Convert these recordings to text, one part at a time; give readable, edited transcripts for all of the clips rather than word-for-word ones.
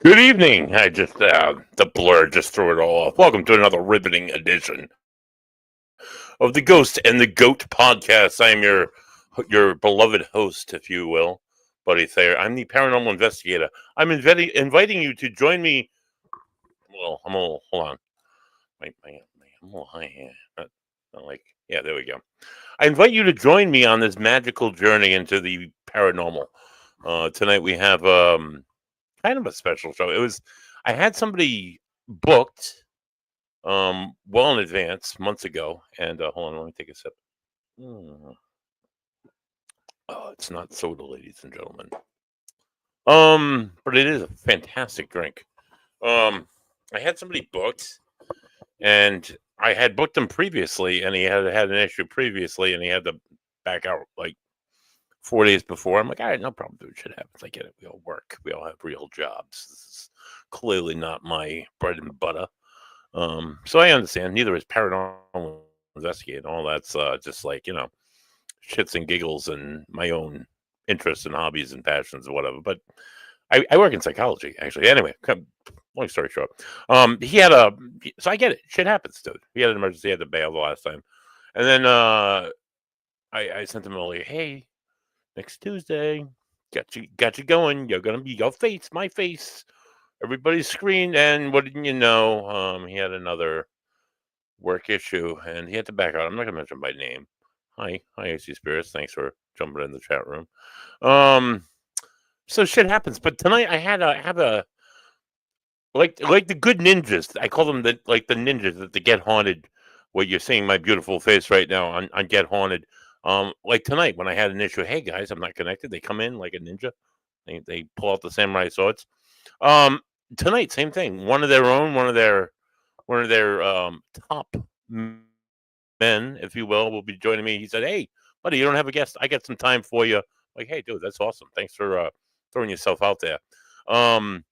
Good evening. I just the blur just threw it all off. Welcome to another riveting edition of the Ghost and the Goat podcast. I am your beloved host, if you will, Buddy Thayer. I'm the paranormal investigator. I'm inviting you to join me. Well, hold on. I'm a little high here. Not like yeah, there we go. I invite you to join me on this magical journey into the paranormal. Tonight we have kind of a special show. I had somebody booked well in advance months ago, and hold on, let me take a sip. Mm. Oh, it's not soda, ladies and gentlemen. But it is a fantastic drink. Um, I had somebody booked, and I had booked him previously, and he had an issue previously, and he had to back out like 4 days before. I'm like, all right, no problem, dude. Shit happens. I get it. We all work. We all have real jobs. This is clearly not my bread and butter. So I understand. Neither is paranormal investigating. All that's just like shits and giggles and my own interests and hobbies and passions or whatever. But I work in psychology actually. Anyway, long story short, he had a so I get it. Shit happens, dude. He had an emergency. He had to bail the last time, and then I sent him earlier. Hey, next Tuesday, got you going. You're gonna be your face, my face. Everybody's screened, and what didn't you know? He had another work issue, and he had to back out. I'm not gonna mention by name. Hi, AC Spirits. Thanks for jumping in the chat room. Um, so shit happens. But tonight I have a like the good ninjas. I call them the ninjas that get haunted. What you're seeing my beautiful face right now on Get Haunted. Like tonight when I had an issue. Hey guys, I'm not connected. They come in like a ninja. They pull out the samurai swords. Um, Tonight, same thing. One of their own, one of their top men, if you will be joining me. He said, "Hey, buddy, you don't have a guest? I got some time for you." Like, hey, dude, that's awesome. Thanks for throwing yourself out there. Um,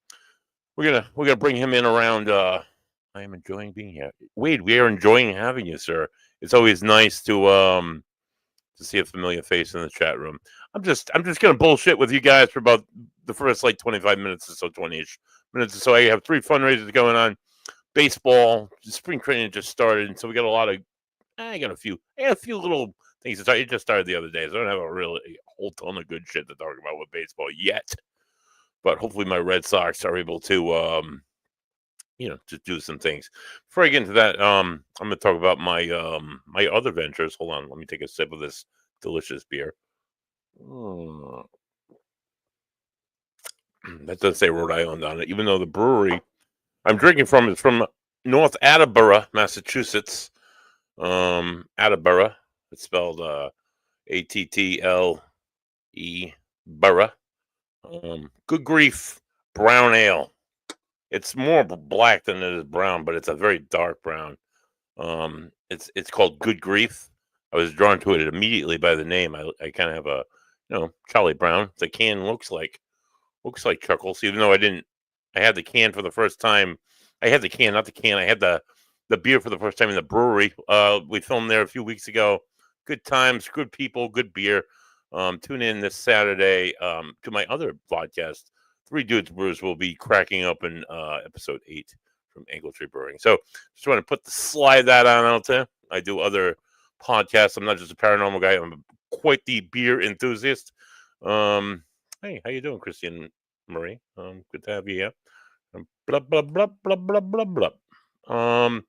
we're gonna bring him in around. I am enjoying being here, Wade. We are enjoying having you, sir. It's always nice to see a familiar face in the chat room. I'm just gonna bullshit with you guys for about the first like 25 minutes or so, 20ish minutes or so. I have 3 fundraisers going on. Baseball, spring training just started, and so we got a lot of. I got a few little things. It just started the other day, so I don't have a whole ton of good shit to talk about with baseball yet. But hopefully, my Red Sox are able to, to do some things. Before I get into that, I'm going to talk about my other ventures. Hold on, let me take a sip of this delicious beer. Mm. That does say Rhode Island on it, even though the brewery I'm drinking from is from North Attleboro, Massachusetts. Attleboro. It's spelled Attle Borough. Good grief, brown ale. It's more black than it is brown, but it's a very dark brown. It's called Good Grief. I was drawn to it immediately by the name. I kind of have a Charlie Brown. The can looks like Chuckles, even though I didn't. I had the can for the first time. I had the can, not the can. I had the beer for the first time in the brewery. We filmed there a few weeks ago. Good times, good people, good beer. Tune in this Saturday to my other podcast. Three Dudes Brews will be cracking up in episode 8 from Angle Tree Brewing. So just want to slide that on out there. I do other podcasts. I'm not just a paranormal guy. I'm quite the beer enthusiast. Hey, how you doing, Christian Marie? Good to have you here. Blah blah blah blah blah blah blah.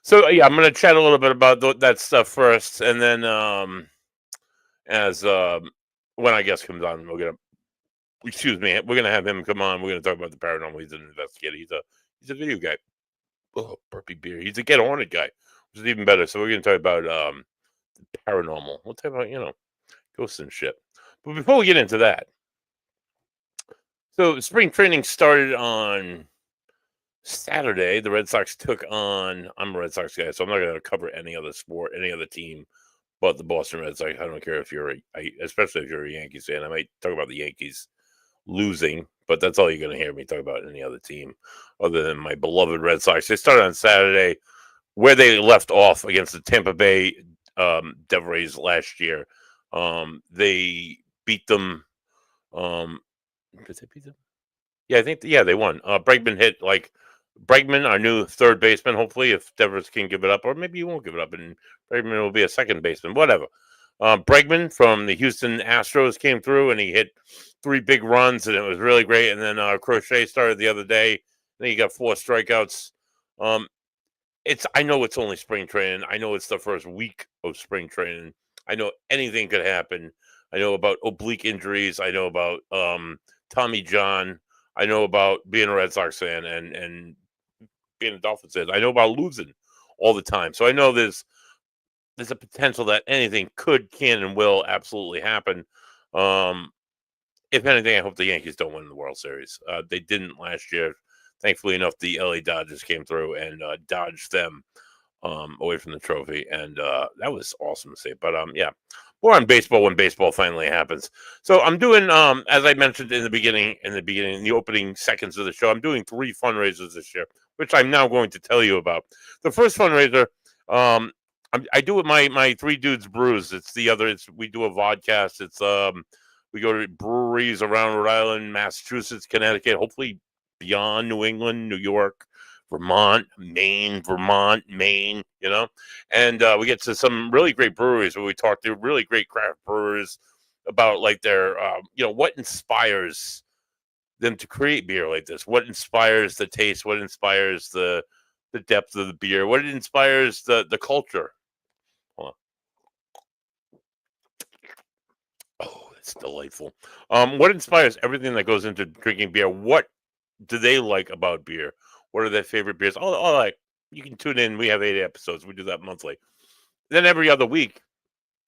So yeah, I'm gonna chat a little bit about that stuff first, and then as when I guess comes on, we're gonna have him come on. We're gonna talk about the paranormal. He's an investigator. He's a video guy. Oh, burpee beer. He's a get on it guy, which is even better. So we're gonna talk about paranormal. We'll talk about ghosts and shit. But before we get into that, so spring training started on Saturday. The Red Sox took on. I'm a Red Sox guy, so I'm not going to cover any other sport, any other team, but the Boston Red Sox. I don't care if especially if you're a Yankees fan. I might talk about the Yankees losing, but that's all you're going to hear me talk about any other team other than my beloved Red Sox. They started on Saturday where they left off against the Tampa Bay Devil Rays last year. They beat them. Did they beat them? Yeah, I think they won. Bregman hit like Bregman, our new third baseman. Hopefully, if Devers can give it up, or maybe he won't give it up, and Bregman will be a second baseman. Whatever. Bregman from the Houston Astros came through, and he hit three big runs, and it was really great. And then Crochet started the other day. Then he got four strikeouts. Um, I know it's only spring training. I know it's the first week of spring training. I know anything could happen. I know about oblique injuries. I know about Tommy John. I know about being a Red Sox fan and being a Dolphins fan. I know about losing all the time. So I know there's a potential that anything could, can, and will absolutely happen. Um, if anything, I hope the Yankees don't win the World Series. They didn't last year. Thankfully enough, the LA Dodgers came through and dodged them away from the trophy, and that was awesome to see. But yeah, more on baseball when baseball finally happens. So I'm doing, as I mentioned in the opening seconds of the show, I'm doing 3 fundraisers this year, which I'm now going to tell you about. The first fundraiser, um, I do it my Three Dudes Brews. We do a vodcast. We go to breweries around Rhode Island, Massachusetts, Connecticut, hopefully beyond New England, New York, Vermont, Maine, and we get to some really great breweries where we talk to really great craft brewers about like their, what inspires them to create beer like this, what inspires the taste, what inspires the depth of the beer, what inspires the culture. Oh, it's delightful. What inspires everything that goes into drinking beer? What do they like about beer? What are their favorite beers? All like you can tune in. We have 8 episodes. We do that monthly. Then every other week,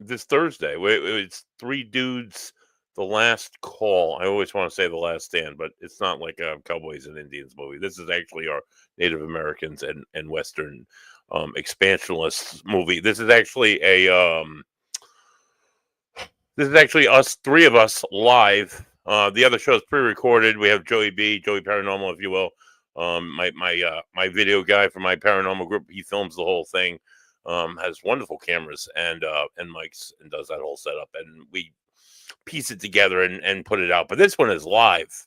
this Thursday, it's Three Dudes, The Last Call. I always want to say The Last Stand, but it's not like a Cowboys and Indians movie. This is actually our Native Americans and Western expansionists movie. This is actually us, 3 of us live. The other show is pre-recorded. We have Joey Paranormal, if you will. My video guy from my paranormal group. He films the whole thing. Has wonderful cameras and mics and does that whole setup. And we piece it together and put it out. But this one is live.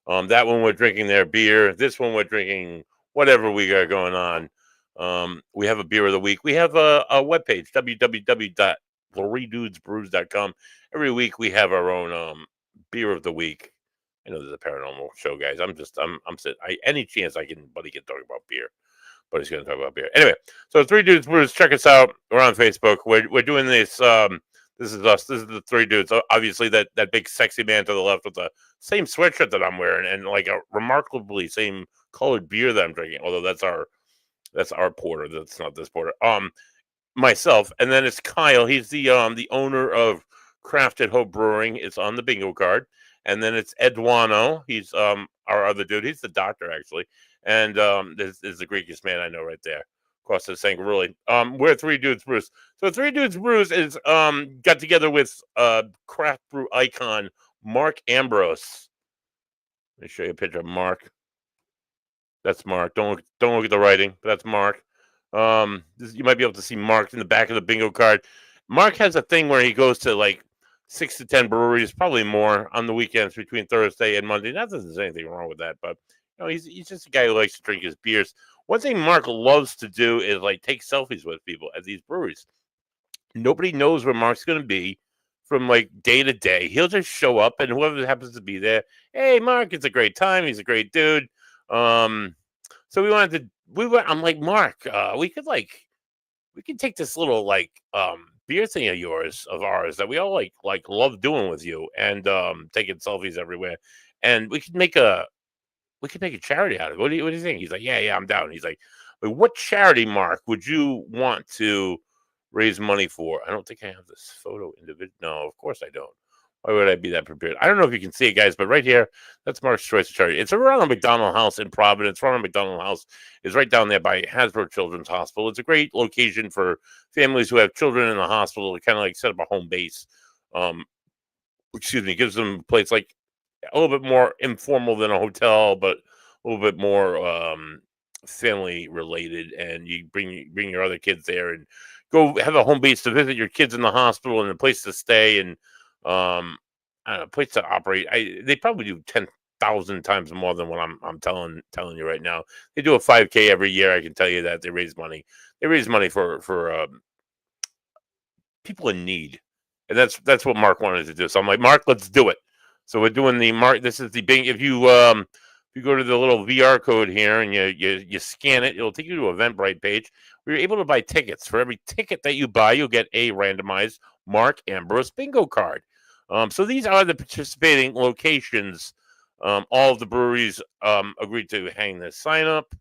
That one we're drinking their beer. This one we're drinking whatever we got going on. We have a beer of the week. We have a webpage, www.threedudesbrews.com. Every week we have our own beer of the week. I know there's a paranormal show, guys. I'm sitting. Any chance Buddy can talk about beer, but he's going to talk about beer anyway. So Three Dudes Brews, check us out. We're on Facebook. We're doing this. This is us. This is the Three Dudes. Obviously, that big sexy man to the left with the same sweatshirt that I'm wearing and like a remarkably same colored beer that I'm drinking. Although that's our porter. That's not this porter. Myself, and then it's Kyle. He's the owner of Crafted Hope Brewing. It's on the bingo card. And then it's Eduano. He's our other dude. He's the doctor actually. And this is the Greekest man I know right there. Across the saying really. We're Three Dudes Brews. So Three Dudes Brews is got together with craft brew icon Mark Ambrose. Let me show you a picture of Mark. That's Mark. Don't look at the writing, but that's Mark. You might be able to see Mark in the back of the bingo card. Mark has a thing where he goes to like 6 to 10 breweries, probably more on the weekends between Thursday and Monday. Not that there's anything wrong with that, but he's just a guy who likes to drink his beers. One thing Mark loves to do is like take selfies with people at these breweries. Nobody knows where Mark's going to be from like day to day. He'll just show up, and whoever happens to be there, hey, Mark, it's a great time. He's a great dude. So I'm like, Mark, we can take this little like beer thing of ours that we all like love doing with you and taking selfies everywhere, and we could make a charity out of it. What do you think? He's like, yeah, I'm down. He's like, what charity, Mark, would you want to raise money for? I don't think I have this photo individual. No, of course I don't. Why would I be that prepared? I don't know if you can see it, guys, but right here, that's Mark's Choice of Charity. It's a Ronald McDonald House in Providence. Ronald McDonald House is right down there by Hasbro Children's Hospital. It's a great location for families who have children in the hospital to kind of like set up a home base. Gives them a place like a little bit more informal than a hotel, but a little bit more family related. And you bring your other kids there and go have a home base to visit your kids in the hospital and a place to stay and I don't know, place to operate. They probably do 1,000 times more than what I'm telling you right now. They do a 5K every year. I can tell you that they raise money. They raise money for people in need, and that's what Mark wanted to do. So I'm like, Mark, let's do it. So we're doing the Mark. This is the big. If you go to the little VR code here and you scan it, it'll take you to Eventbrite page. We're able to buy tickets. For every ticket that you buy, you'll get a randomized Mark Ambrose bingo card. So these are the participating locations. All of the breweries agreed to hang this sign up.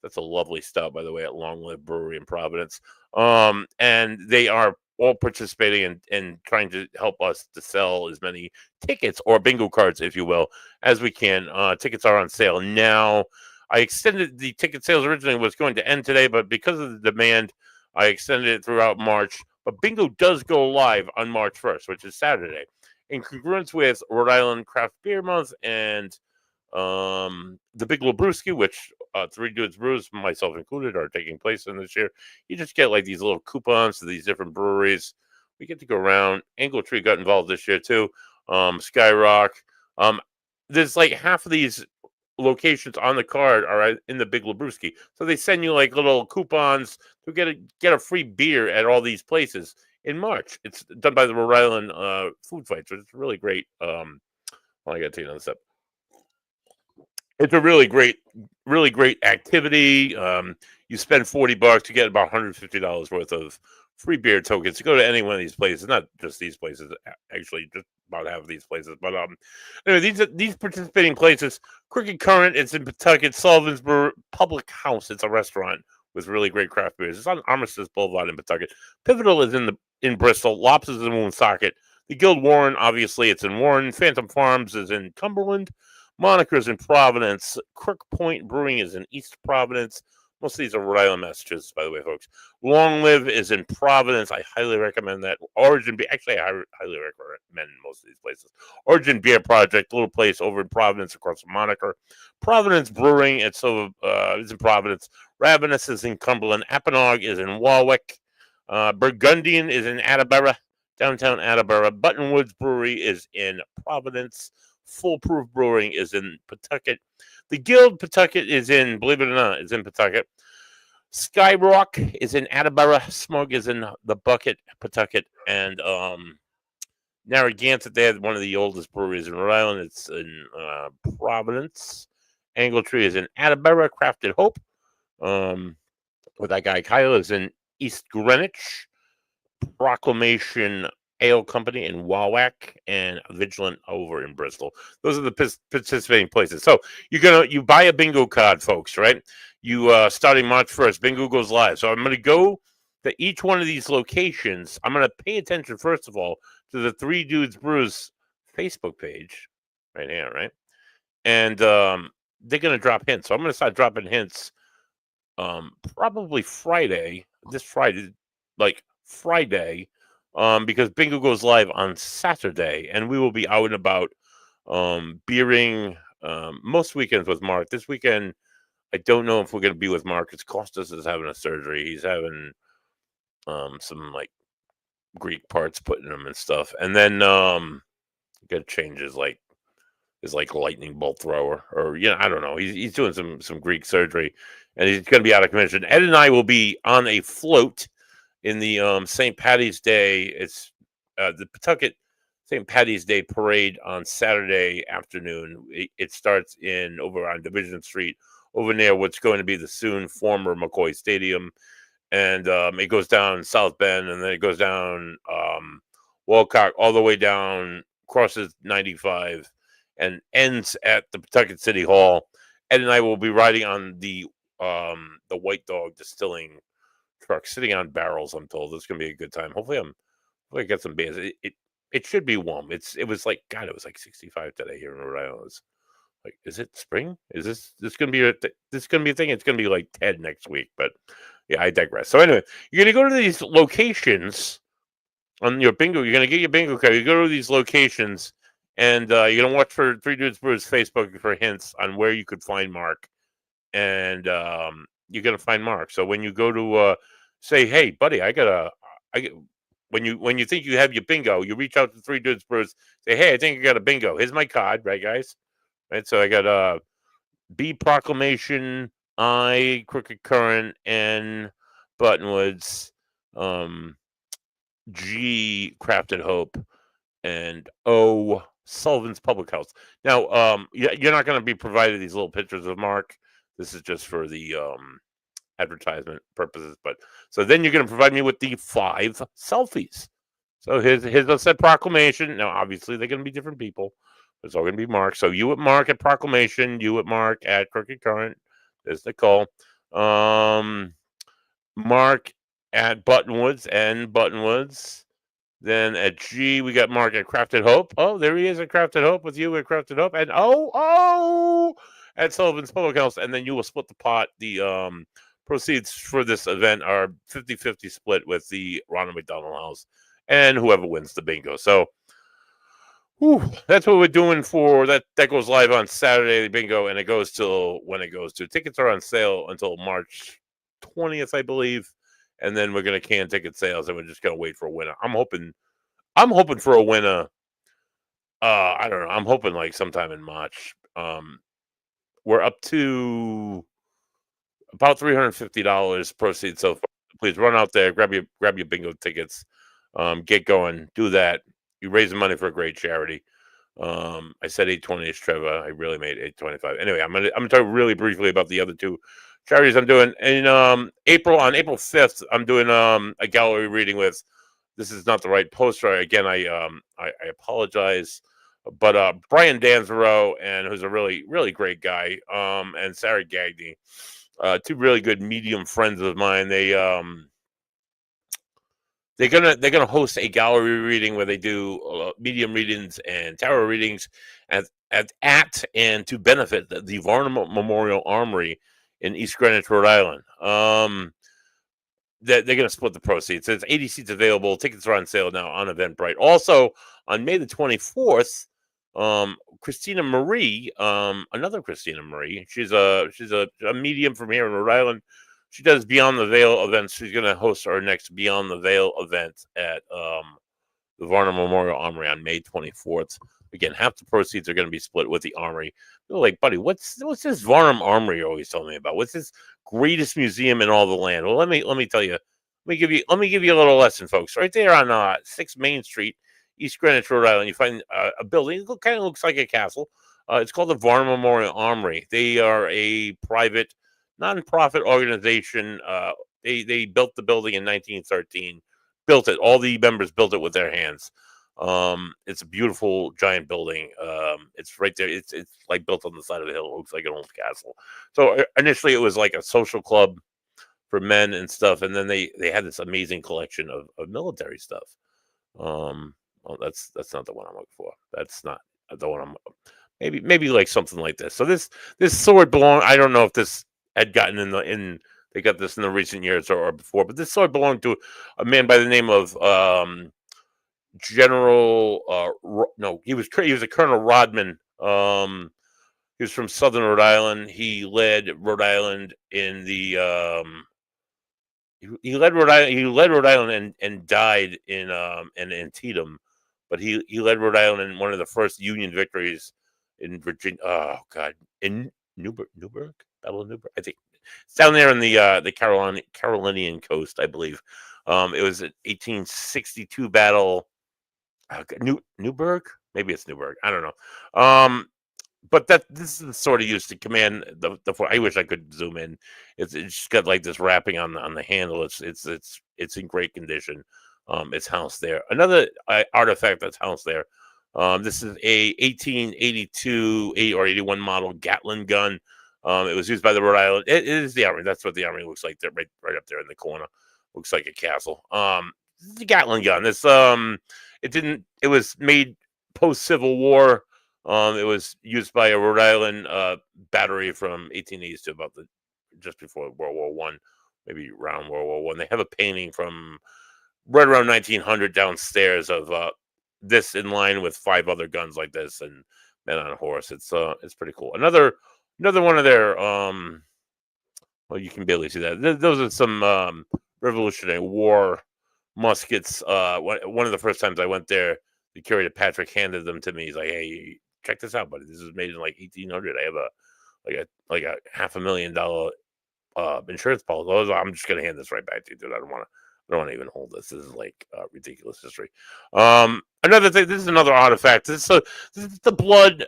That's a lovely stop, by the way, at Long Live Brewery in Providence. And they are all participating in trying to help us to sell as many tickets or bingo cards, if you will, as we can. Tickets are on sale now. I extended the ticket sales. Originally was going to end today, but because of the demand, I extended it throughout March. But bingo does go live on March 1st, which is Saturday, in congruence with Rhode Island Craft Beer Month and the Big Lebrewski, which Three Dudes Brews, myself included, are taking place in this year. You just get like these little coupons to these different breweries. We get to go around. Angle Tree got involved this year too. Skyrock. There's like half of these locations on the card are in the Big Lebrewski, so they send you like little coupons to get a free beer at all these places in March. It's done by the Rhode Island Food Fights, which is really great. Well, I got to tell you another step. It's a really great activity. You spend $40, you get about $150 worth of free beer tokens to go to any one of these places. Not just these places, actually, just about half of these places. But anyway, these participating places: Cricket Current, it's in Pawtucket. Sullivan's Public House, it's a restaurant with really great craft beers. It's on Armistice Boulevard in Pawtucket. Pivotal is in Bristol. Lops is in Woonsocket. The Guild Warren, obviously, it's in Warren. Phantom Farms is in Cumberland. Moniker's in Providence. Crook Point Brewing is in East Providence. Most of these are Rhode Island, Massachusetts, by the way, folks. Long Live is in Providence. I highly recommend that. Origin Beer, actually, I highly recommend most of these places. Origin Beer Project, little place over in Providence across from Moniker. Providence Brewing, it's in Providence. Ravenous is in Cumberland. Apponaug is in Warwick. Burgundian is in Attleboro, downtown Attleboro. Buttonwoods Brewery is in Providence. Foolproof Brewing is in Pawtucket. The Guild Pawtucket is in, believe it or not, is in Pawtucket. Skyrock is in Attleboro. Smug is in the Bucket, Pawtucket. And Narragansett, they have one of the oldest breweries in Rhode Island. It's in Providence. Angle Tree is in Attleboro. Crafted Hope, with that guy Kyle, is in East Greenwich. Proclamation Ale Company in Wauwak, and Vigilant over in Bristol. Those are the participating places. So you buy a bingo card, folks, right? You starting March 1st, bingo goes live. So I'm going to go to each one of these locations. I'm going to pay attention, first of all, to the Three Dudes Brews Facebook page right here, right? And they're going to drop hints. So I'm going to start dropping hints probably this Friday, because bingo goes live on Saturday, and we will be out and about beering most weekends with Mark. This weekend, I don't know if we're going to be with Mark because Costas is having a surgery. He's having some like Greek parts put in him and stuff, and then got to change his lightning bolt thrower, or I don't know. He's doing some Greek surgery, and he's going to be out of commission. Ed and I will be on a float in the St. Patty's Day. It's the Pawtucket St. Patty's Day parade on Saturday afternoon. It starts over on Division Street, over near what's going to be the soon former McCoy Stadium, and it goes down South Bend, and then it goes down Walcott all the way down, crosses 95, and ends at the Pawtucket City Hall. Ed and I will be riding on the White Dog Distilling truck, sitting on barrels. I'm told it's gonna be a good time. Hopefully I get some beers. It should be warm. It was like 65 today here in Rhode Island. It's like, is it spring? Is this gonna be a thing? It's gonna be like 10 next week. But yeah, I digress. So anyway, you're gonna go to these locations on your bingo. You're gonna get your bingo card. You go to these locations, and you're gonna watch for Three Dudes Brews Facebook for hints on where you could find Mark, and you're gonna find Mark. So when you go to say, hey, buddy, when you think you have your bingo, you reach out to Three Dudes Brews, say, hey, I think I got a bingo. Here's my card, right, guys? right? So I got B, Proclamation, I, Crooked Current, N, Buttonwoods, um, G, Crafted Hope, and O, Sullivan's Public House. Now, you're not going to be provided these little pictures of Mark. This is just for the advertisement purposes. But so then you're going to provide me with the 5 selfies. So his said Proclamation. Now, obviously, they're going to be different people. It's all going to be Mark. So you at Mark at Proclamation, you at Mark at Crooked Current. There's Nicole. Mark at Buttonwoods and Buttonwoods. Then at G, we got Mark at Crafted Hope. Oh, there he is at Crafted Hope with you at Crafted Hope. And at Sullivan's Public House. And then you will split the pot. The proceeds for this event are 50-50 split with the Ronald McDonald House and whoever wins the bingo. So that's what we're doing for that. That goes live on Saturday, the bingo, and it goes till when it goes to. Tickets are on sale until March 20th, I believe. And then we're gonna can ticket sales, and we're just gonna wait for a winner. I'm hoping for a winner. I don't know. I'm hoping like sometime in March. We're up to about $350 proceeds so far. Please run out there, grab your bingo tickets, get going, do that. You raise the money for a great charity. I said 820 is Trevor. I really made 825. Anyway, I'm gonna talk really briefly about the other 2 charities I'm doing. In April 5th, I'm doing a gallery reading with. This is not the right poster. Again, I apologize, but Brian Danzero, and who's a really really great guy, and Sarah Gagne, 2 really good medium friends of mine. They're gonna host a gallery reading where they do medium readings and tarot readings at and to benefit the Varnum Memorial Armory in East Greenwich, Rhode Island. They're going to split the proceeds. There's 80 seats available. Tickets are on sale now on Eventbrite. Also, on May the 24th, Christina Marie, another Christina Marie. She's a medium from here in Rhode Island. She does Beyond the Veil events. She's going to host our next Beyond the Veil event at the Varnum Memorial Armory on May 24th. Again, half the proceeds are going to be split with the Armory. They're like, buddy, what's this Varnum Armory you're always telling me about? What's this greatest museum in all the land? Well, let me tell you. Let me give you a little lesson, folks. Right there on 6 Main Street, East Greenwich, Rhode Island, you find a building. It kind of looks like a castle. It's called the Varnum Memorial Armory. They are a private, nonprofit organization. They built the building in 1913. Built it. All the members built it with their hands. It's a beautiful giant building. It's right there. It's like built on the side of the hill. It looks like an old castle. So initially it was like a social club for men and stuff, and then they had this amazing collection of military stuff. Well, that's not the one I'm looking for. That's not the one I'm maybe like something like this. So this sword belonged. I don't know if this had gotten in they got this in the recent years or before, but this sword belonged to a man by the name of General. No, he was a Colonel Rodman. He was from Southern Rhode Island. He led Rhode Island in the he led Rhode Island. He led Rhode Island and died in Antietam, but he led Rhode Island in one of the first Union victories in Virginia. Oh God, in Newburgh, Battle of Newburgh. I think it's down there in the Carolinian coast, I believe. It was an 1862 battle. Newburgh, maybe it's Newburgh. I don't know. But this is sort of used to command the. I wish I could zoom in. It's just got like this wrapping on the handle. It's in great condition. It's housed there. Another artifact that's housed there. This is a 1882 or 81 model Gatling gun. It was used by the Rhode Island. It is the Armory. That's what the Armory looks like. There, right up there in the corner. Looks like a castle. The Gatling gun. This It was made post Civil War. It was used by a Rhode Island battery from 1880s to about just before World War One, maybe around World War One. They have a painting from right around 1900 downstairs of this in line with 5 other guns like this and men on a horse. It's pretty cool. Another one of their well, you can barely see that. Those are some Revolutionary War muskets. One of the first times I went there, the curator Patrick handed them to me. He's like, "Hey, check this out, buddy. This was made in like 1800. I have a $500,000 insurance policy. I'm just gonna hand this right back to you, dude. I don't want to even hold this. This is like ridiculous history. Another thing. This is another artifact. This is the blood.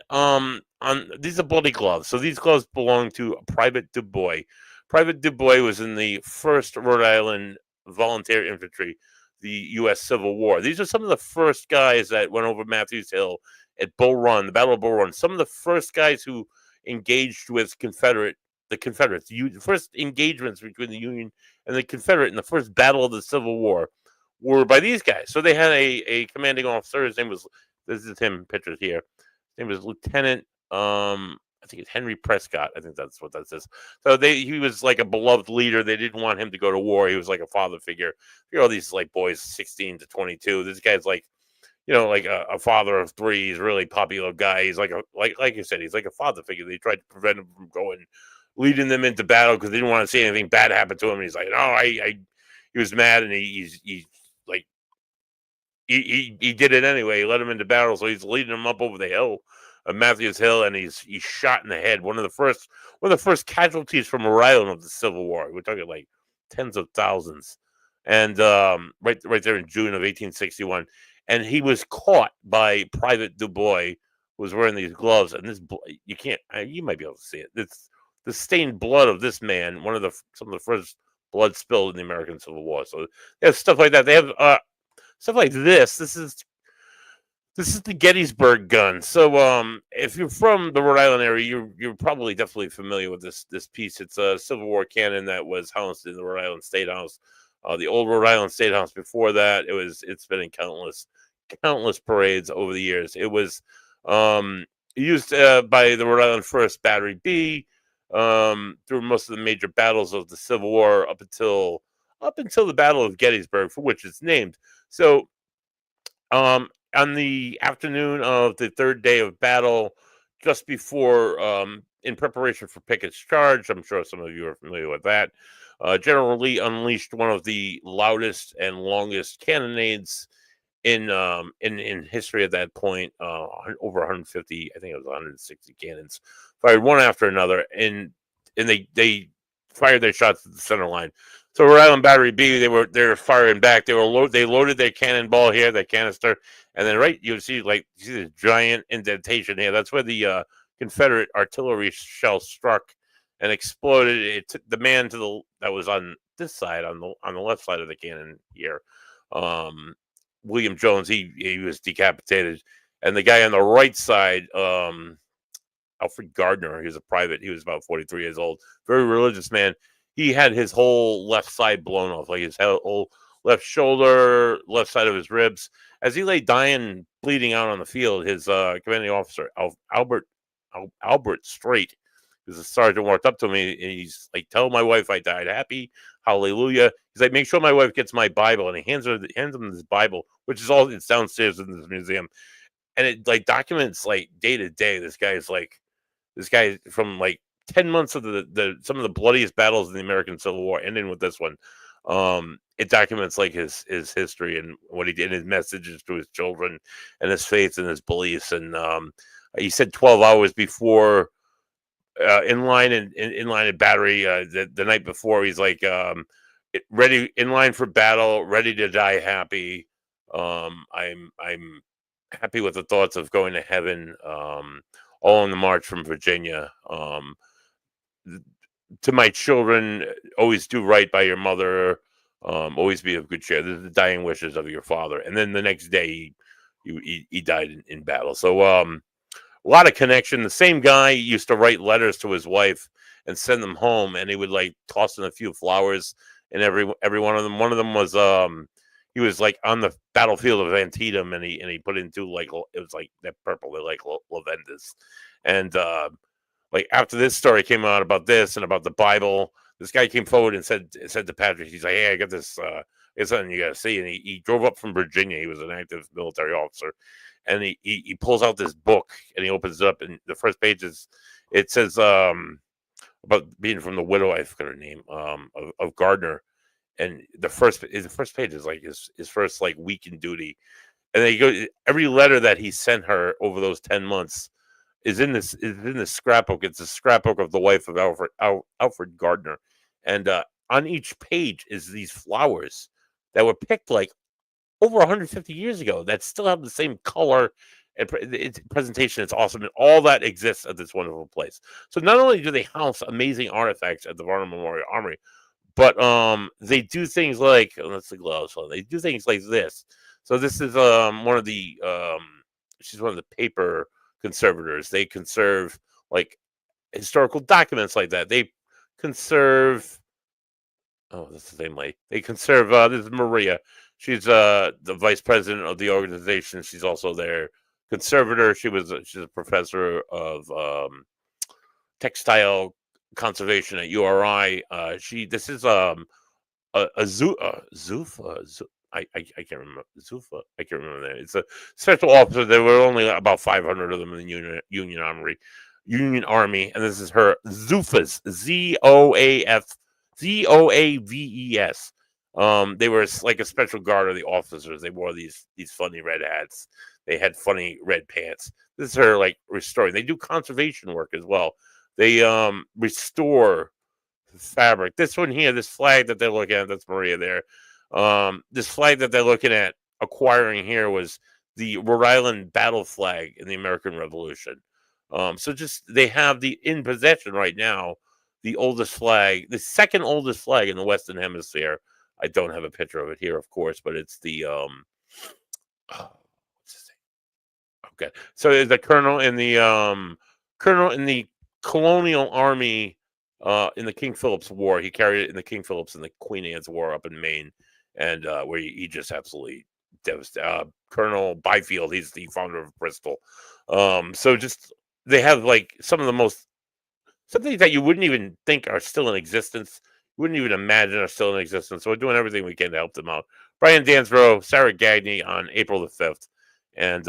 These are bloody gloves. So these gloves belong to Private Dubois. Private Dubois was in the 1st Rhode Island Volunteer Infantry, the U.S. Civil War. These are some of the first guys that went over Matthews Hill at Bull Run, the Battle of Bull Run. Some of the first guys who engaged with the Confederates. The first engagements between the Union and the Confederate in the first battle of the Civil War were by these guys. So they had a commanding officer. His name was, this is him pictured here. His name was Lieutenant, I think it's Henry Prescott. I think that's what that says. So he was like a beloved leader. They didn't want him to go to war. He was like a father figure. All these like boys 16 to 22. This guy's like, like a father of 3. He's a really popular guy. He's like like you said, he's like a father figure. They tried to prevent him from leading them into battle because they didn't want to see anything bad happen to him. And he's like, no, he was mad, and he did it anyway. He led him into battle, so he's leading them up over the hill, Matthews Hill, and he's shot in the head. One of the first casualties from Rhode Island of the Civil War. We're talking like tens of thousands, and right there in June of 1861. And he was caught by Private Dubois, who was wearing these gloves. And this, you might be able to see it. It's the stained blood of this man, some of the first blood spilled in the American Civil War. So they have stuff like that. They have stuff like this. This is the Gettysburg gun. So if you're from the Rhode Island area, you're probably definitely familiar with this piece. It's a Civil War cannon that was housed in the Rhode Island State House. The old Rhode Island State House before that, it's been in countless parades over the years. It was used by the Rhode Island 1st Battery B through most of the major battles of the Civil War up until the Battle of Gettysburg, for which it's named. So on the afternoon of the 3rd day of battle, just before in preparation for Pickett's charge, I'm sure some of you are familiar with that, General Lee unleashed one of the loudest and longest cannonades in history at that point. Over 150, I think it was 160 cannons fired one after another, and they fired their shots at the center line. So Rhode Island Battery B, they were firing back. They loaded their cannonball here, that canister, and then you see this giant indentation here. That's where the Confederate artillery shell struck and exploded. It took the man that was on this side, on the left side of the cannon here, William Jones. He was decapitated, and the guy on the right side, Alfred Gardner, he was a private. He was about 43 years old, very religious man. He had his whole left side blown off, like his whole left shoulder, left side of his ribs. As he lay dying, bleeding out on the field, his commanding officer, Albert Strait, who's a sergeant, walked up to me, and he's like, "Tell my wife I died happy. Hallelujah." He's like, "Make sure my wife gets my Bible," and he hands him this Bible, which is all it's downstairs in this museum, and it like documents like day to day. This guy from like 10 months of some of the bloodiest battles in the American Civil War, ending with this one. It documents like his history and what he did, his messages to his children, and his faith and his beliefs. And he said 12 hours before, in line at Battery, the night before, he's like, ready, in line for battle, ready to die happy. I'm happy with the thoughts of going to heaven. All on the march from Virginia. To my children, always do right by your mother. Always be of good cheer. The dying wishes of your father. And then the next day, he died in battle. So a lot of connection. The same guy used to write letters to his wife and send them home, and he would like toss in a few flowers in every one of them. One of them was he was like on the battlefield of Antietam, and he put into like, it was like that purple, they like lavendus. And like after this story came out about this and about the Bible, this guy came forward and said to Patrick, he's like, "Hey, I got this. It's something you got to see." And he drove up from Virginia. He was an active military officer, and he pulls out this book and he opens it up, and the first page it says about being from the widow, I forgot her name, of Gardner. And the first page is like his first like week in duty, and then he goes, every letter that he sent her over those 10 months is in this scrapbook. It's a scrapbook of the wife of Alfred Gardner, and on each page is these flowers that were picked like over 150 years ago that still have the same color and its presentation. It's awesome, and all that exists at this wonderful place. So not only do they house amazing artifacts at the Varna Memorial Armory, but they do things like, let's see, they do things like this. So this is one of the she's one of the paper conservators. They conserve like historical documents like that. They conserve. Oh, that's the same lady. They conserve. This is Maria. She's the vice president of the organization. She's also their conservator. She's a professor of textile conservation at URI. This is Zufa. I can't remember Zufa. I can't remember that. It's a special officer. There were only about 500 of them in the Union Army, and this is her Zufas. Zoaves. They were like a special guard of the officers. They wore these funny red hats. They had funny red pants. This is her like restoring. They do conservation work as well. They restore fabric. This one here, this flag that they're looking at, that's Maria there. This flag that they're looking at acquiring here was the Rhode Island battle flag in the American Revolution. So just they have in possession right now the oldest flag, the second oldest flag in the Western Hemisphere. I don't have a picture of it here, of course, but it's the what's his name? Okay, so the colonel in the Colonial Army in the King Philip's War. He carried it in the King Philip's and the Queen Anne's War up in Maine, and where he just absolutely devastated. Colonel Byfield, he's the founder of Bristol. So just they have like some of the most something that you wouldn't even think are still in existence. You wouldn't even imagine are still in existence. So we're doing everything we can to help them out. Brian Dansborough, Sarah Gagne on April the 5th, and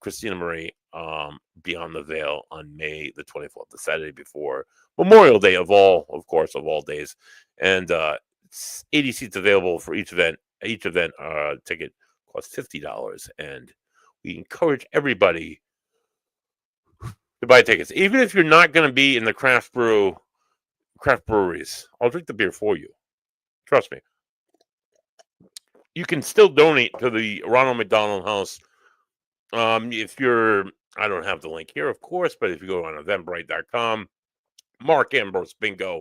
Christina Marie Beyond the Veil on May the 24th, the Saturday before Memorial Day of all days. And 80 seats available for each event. Each event ticket costs $50, and we encourage everybody to buy tickets, even if you're not going to be in the craft breweries. I'll drink the beer for you. Trust me. You can still donate to the Ronald McDonald House. If you're, I don't have the link here, of course, but if you go on Eventbrite.com, Mark Ambrose Bingo,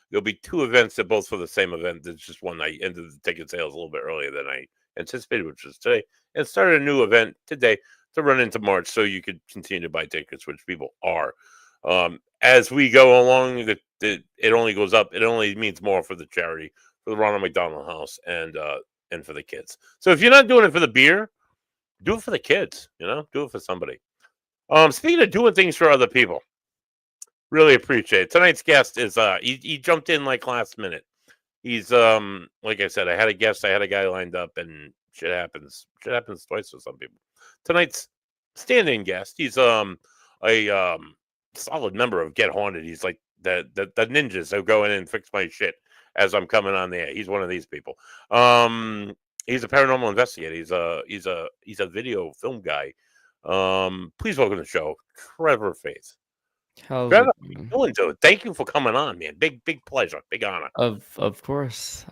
there'll be two events at both for the same event. There's just one night ended the ticket sales a little bit earlier than I anticipated, which was today, and started a new event today to run into March, so you could continue to buy tickets, which people are. As we go along, it only goes up. It only means more for the charity, for the Ronald McDonald House, and for the kids. So if you're not doing it for the beer, do it for the kids. Do it for somebody. Speaking of doing things for other people, really appreciate it. Tonight's guest is he jumped in like last minute. He's like I said, I had a guy lined up, and shit happens. Shit happens twice for some people. Tonight's stand-in guest, he's a solid member of Get Haunted. He's like the ninjas who go in and fix my shit as I'm coming on the air. He's one of these people. He's a paranormal investigator. He's a video film guy. Please welcome to the show, Trevor Faith. How's Trevor, it how you going? doing, dude? Thank you for coming on, man. Big pleasure, big honor. Of course.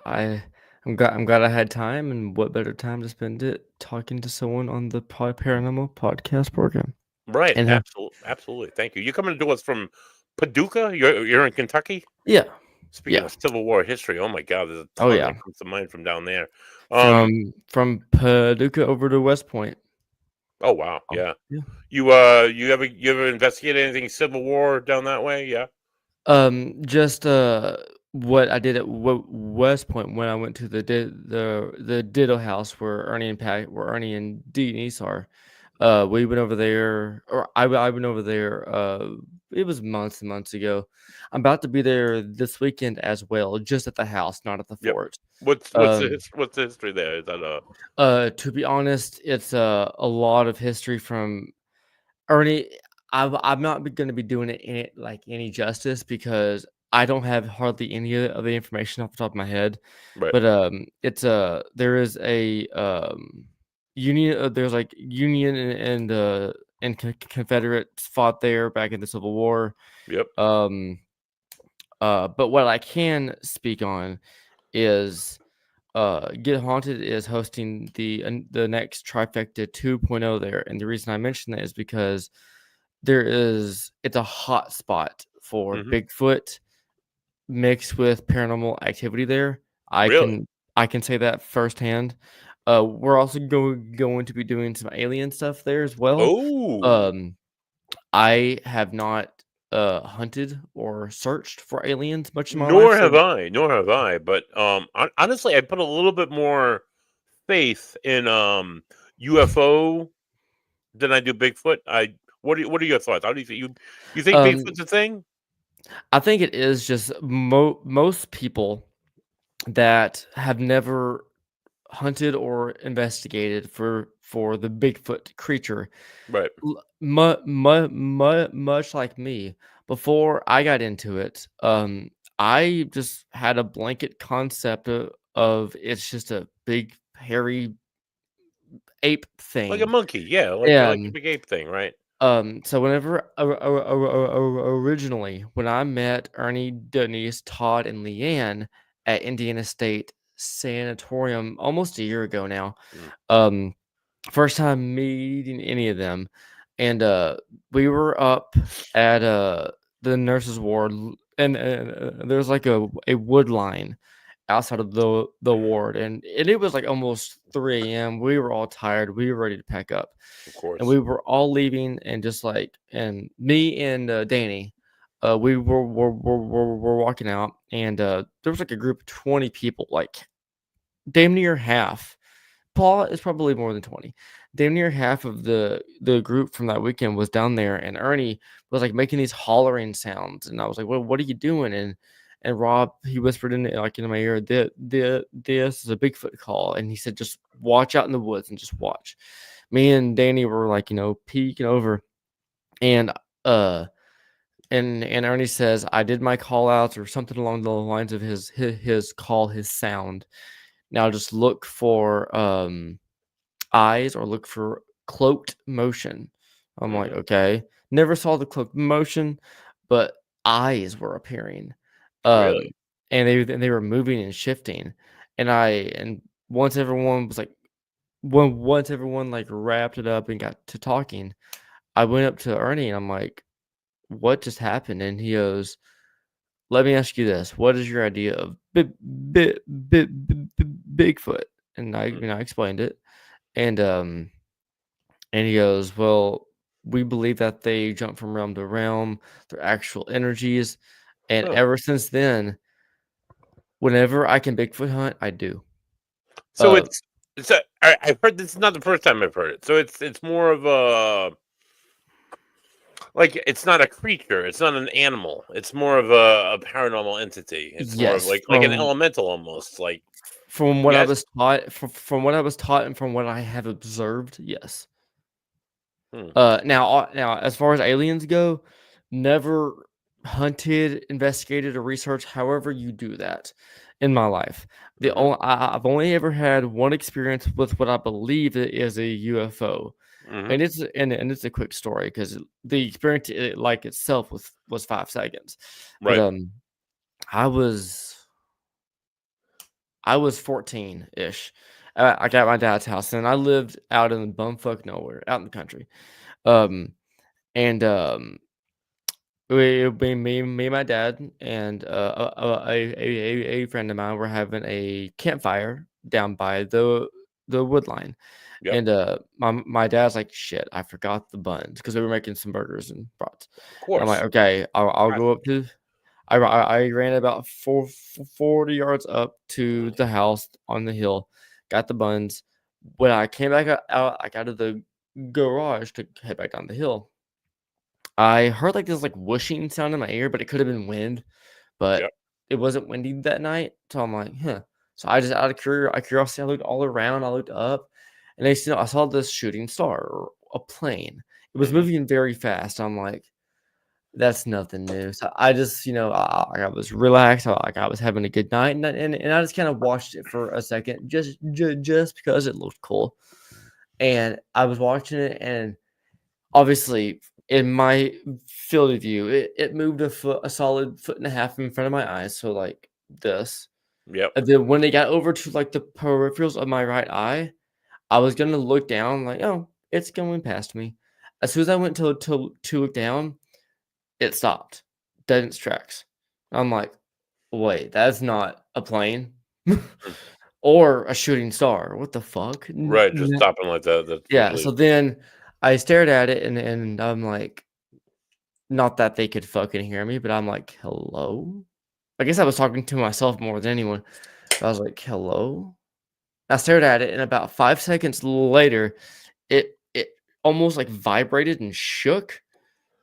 I'm glad I had time, and what better time to spend it talking to someone on the paranormal podcast program. Right, And absolutely. Thank you. You're coming to us from Paducah. You're in Kentucky. yeah, Speaking yeah. of Civil War history, oh my God, there's a Oh ton yeah. that comes to mind from down there. From Paducah over to West Point. Oh wow, Oh, yeah. yeah. You ever investigated anything Civil War down that way? Yeah. Just what I did at West Point when I went to the Ditto House where Ernie and Dee and East are. We went over there, or I went over there. It was months and months ago. I'm about to be there this weekend as well, just at the house, not at the Yep. fort. Um, What's the history there? Is that to be honest, it's a lot of history from Ernie. I'm not going to be doing it any justice because I don't have hardly any of the information off the top of my head. right? But it's there is a union. There's like union and Confederates fought there back in the Civil War. Yep. But what I can speak on is Get Haunted is hosting the next Trifecta 2.0 there, and the reason I mention that is because it's a hot spot for Hmm. Bigfoot mixed with paranormal activity there. Really? I can say that firsthand. We're also going to be doing some alien stuff there as well. Oh, Um, I have not hunted or searched for aliens much in my life, nor so have I. Nor have I. But honestly, I put a little bit more faith in UFO than I do Bigfoot. What are your thoughts? How do you think you think um, Bigfoot's a thing? I think it is just most people that have never hunted or investigated for the Bigfoot creature, Right. much like me. Before I got into it, I just had a blanket concept of it's just a big hairy ape Like a thing. monkey, yeah, like a And big ape thing, right? so whenever originally when I met Ernie, Denise, Todd, and Leanne at Indiana State Sanatorium almost a year ago now, Mm. um, first time meeting any of them, and we were up at the nurses' ward, and there's like a wood line outside of the ward, and it was like almost 3 a.m. We were all tired. We were ready to pack up, Of and course. we were all leaving, and just like and me and Danny, we were walking out, and there was like a group of 20 people, like damn near half. Paul is probably more than 20. Damn near half of the group from that weekend was down there, and Ernie was like making these hollering sounds, and I was like, "Well, what are you doing?" And Rob, he whispered in my ear, This is a Bigfoot call," and he said, "Just watch out in the woods and just watch." Me and Danny were like, peeking over, and uh, and Ernie says, "I did my call outs," or something along the lines of his call, his sound. Now just look for eyes or look for cloaked motion. I'm like, Mhm. okay. Never saw the cloaked motion, but eyes were appearing. Um, Really? and they were moving and shifting. And once everyone was like once everyone like wrapped it up and got to talking, I went up to Ernie and I'm like, what just happened? And he goes, let me ask you this. What is your idea of Bigfoot? And Mm. I explained it. And and he goes, "Well, we believe that they jump from realm to realm, they're actual energies, and Huh. ever since then, whenever I can Bigfoot hunt, I do." So Uh, I've heard this is not the first time I've heard it. So it's more of a like it's not a creature, it's not an animal. It's more of a paranormal entity. It's more of yes, like an elemental almost. Like from what I yes. was taught, from what I was taught, and from what I have observed, yes. Hmm. Now, as far as aliens go, never hunted, investigated, or researched. However, you do that in my life. Hmm. I've only ever had one experience with what I believe is a UFO, Hmm. and it's a quick story because the experience like itself was 5 seconds, but Right. I was I was 14 ish. I got my dad's house, and I lived out in the bumfuck nowhere, out in the country. Um, and me and my dad and a friend of mine were having a campfire down by the wood line, Yep. and my dad's like, "Shit, I forgot the buns," because we were making some burgers and brats. Of And I'm like, course. "Okay, I'll go Classic. up to." I ran about 40 yards up to the house on the hill, got the buns. When I came back out of the garage to head back down the hill, I heard like this like whooshing sound in my ear, but it could have been wind, but Yep. it wasn't windy that night. So I'm like, huh. So I just out of curiosity, I looked all around, I looked up, and I saw this shooting star or a plane. It was Hmm. moving very fast. I'm like, that's nothing new. So I just, I was relaxed. I was having a good night, and I just kind of watched it for a second, just because it looked cool. And I was watching it, and obviously, in my field of view, it moved a solid foot and a half in front of my eyes, so like this. Yep. And then when they got over to like the peripherals of my right eye, I was gonna look down, like, oh, it's going past me. As soon as I went to look down, it stopped, dead in its tracks. I'm like, wait, that's not a plane Mm. or a shooting star. What the fuck? Right. Just stopping like that. That's Yeah. So usually then I stared at it and I'm like, not that they could fucking hear me, but I'm like, hello? I guess I was talking to myself more than anyone. I was like, hello? I stared at it, and about 5 seconds later, it almost, like, vibrated and shook.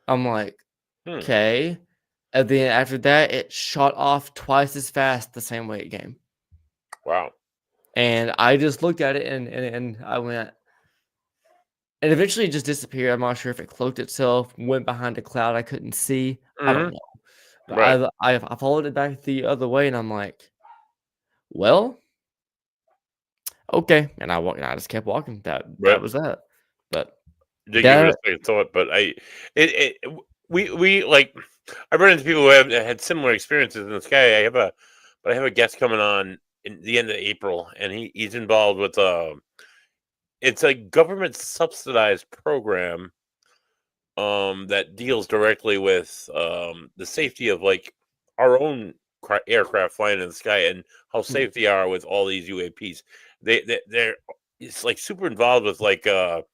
I'm like, hmm, "Okay," and then after that, it shot off twice as fast the same way it came, wow. and I just looked at it and I went and eventually it just disappeared. I'm not sure if it cloaked itself, went behind a cloud I couldn't see. I don't Hmm. know, but Right. I followed it back the other way, and I'm like, "Well, okay," and I just kept walking. That Right. was that, but Did give it a that second thought, but we like I've run into people who have had similar experiences in the sky. I have a guest coming on in the end of April, and he's involved with it's a government subsidized program that deals directly with the safety of like our own aircraft flying in the sky and how mm, safe they are with all these UAPs. They're it's like super involved with like the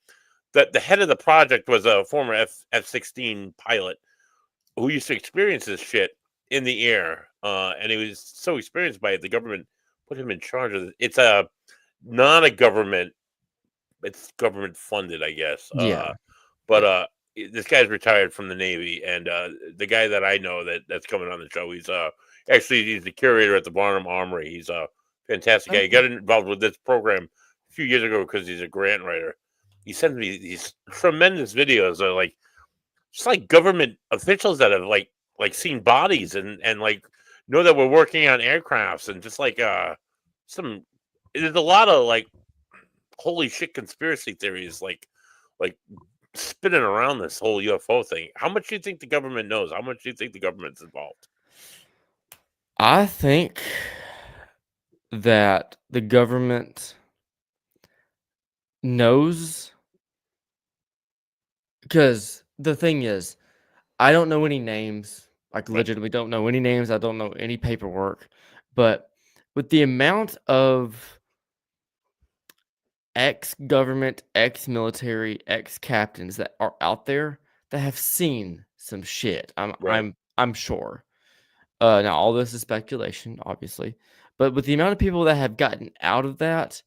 head of the project was a former F-16 pilot who used to experience this shit in the air, and he was so experienced by it. The government put him in charge of it. It's a not a government. It's government funded, I guess. yeah, But yeah. this guy's retired from the Navy, and the guy that I know that's coming on the show, he's actually he's the curator at the Barnum Armory. He's a fantastic guy. He Okay. got involved with this program a few years ago because he's a grant writer. He sends me these tremendous videos of like just like government officials that have like seen bodies and like know that we're working on aircrafts and just like some there's a lot of like holy shit conspiracy theories like spinning around this whole UFO thing. How much do you think the government knows? How much do you think the government's involved? I think that the government knows because the thing is, I don't know any names. Like Right, legitimately don't know any names. I don't know any paperwork. But with the amount of ex-government, ex-military, ex-captains that are out there that have seen some shit, right. I'm sure. Now all this is speculation, obviously, but with the amount of people that have gotten out of that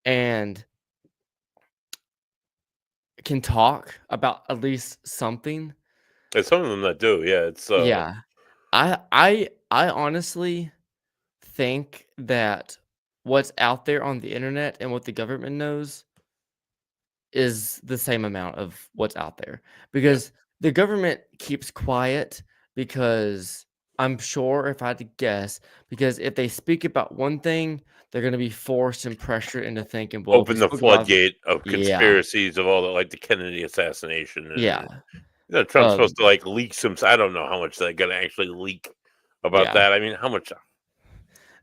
and can talk about at least something. There's some of them that do. Yeah, it's Yeah. I honestly think that what's out there on the internet and what the government knows is the same amount of what's out there. yeah. Because the government keeps quiet because I'm sure if I had to guess, because if they speak about one thing, they're gonna be forced and pressured into thinking, well, if we Open the spoke about floodgate of yeah, conspiracies of all the like the Kennedy assassination and yeah, Trump's supposed um, to like leak some. I don't know how much they're gonna actually leak about yeah, that. I mean, how much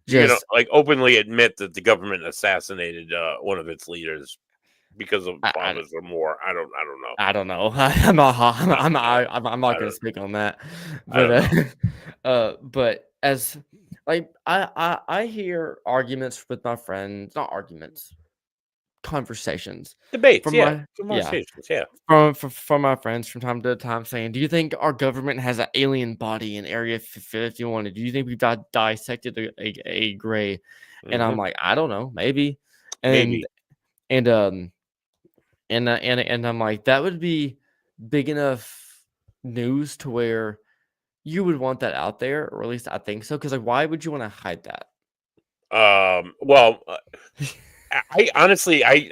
just like openly admit that the government assassinated one of its leaders because of I bombers or more. I don't know. I don't know. I'm not I, I'm not I gonna don't speak on that, I but, don't know. but as like, I hear arguments with my friends not arguments, conversations Debates, from yeah, my yeah, conversations, yeah. from my friends from time to time saying, "Do you think our government has an alien body in Area 51? Do you think we've dissected a gray?" And I'm Hmm. like, "I don't know, maybe." And Maybe, and, um and I'm like, that would be big enough news to where you would want that out there, or at least I think so. Because like, why would you wanna hide that? well, I honestly, I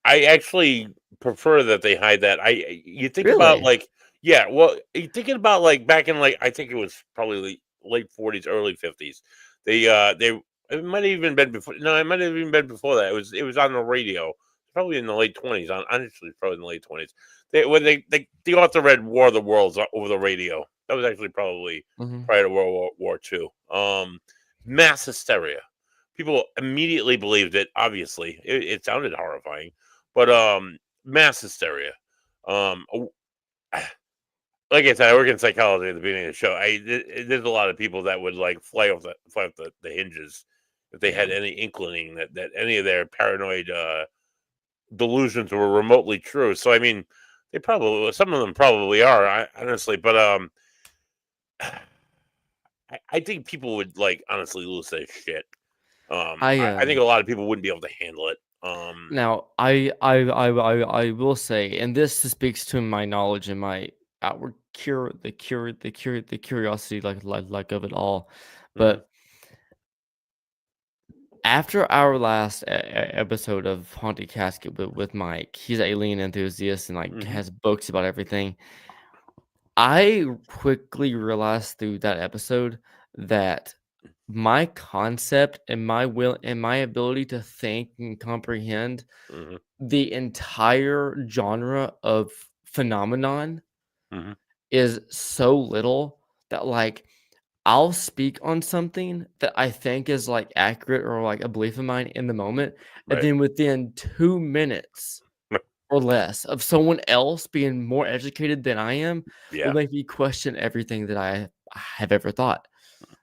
actually prefer that they hide that. You think about Really? like, yeah, well, you thinking about like back in like I think it was probably late 40s, early 50s. They it might have even been before. No, it might have even been before that. It was on the radio. probably in the late 20s. Honestly, probably in the late 20s. The author read War of the Worlds over the radio. That was actually probably Mhm. prior to World War II. Mass hysteria. People immediately believed it. Obviously, it sounded horrifying, but mass hysteria. Um, like I said, I work in psychology at the beginning of the show. There's a lot of people that would like fly off the hinges if they had Yeah. any inkling that any of their paranoid delusions were remotely true. So I mean, they probably some of them probably are, honestly. But I think people would like honestly lose their shit. I, I think a lot of people wouldn't be able to handle it. now I will say, and this speaks to my knowledge and my outward the curiosity like of it all. Mhm, But after our last episode of Haunted Casket with Mike, he's an alien enthusiast and like mhm, has books about everything. I quickly realized through that episode that my concept and my will and my ability to think and comprehend mhm, the entire genre of phenomenon mhm. is so little that like I'll speak on something that I think is like accurate or like a belief of mine in the moment, and Right. then within 2 minutes or less of someone else being more educated than I am will Yeah. make me question everything that I have ever thought.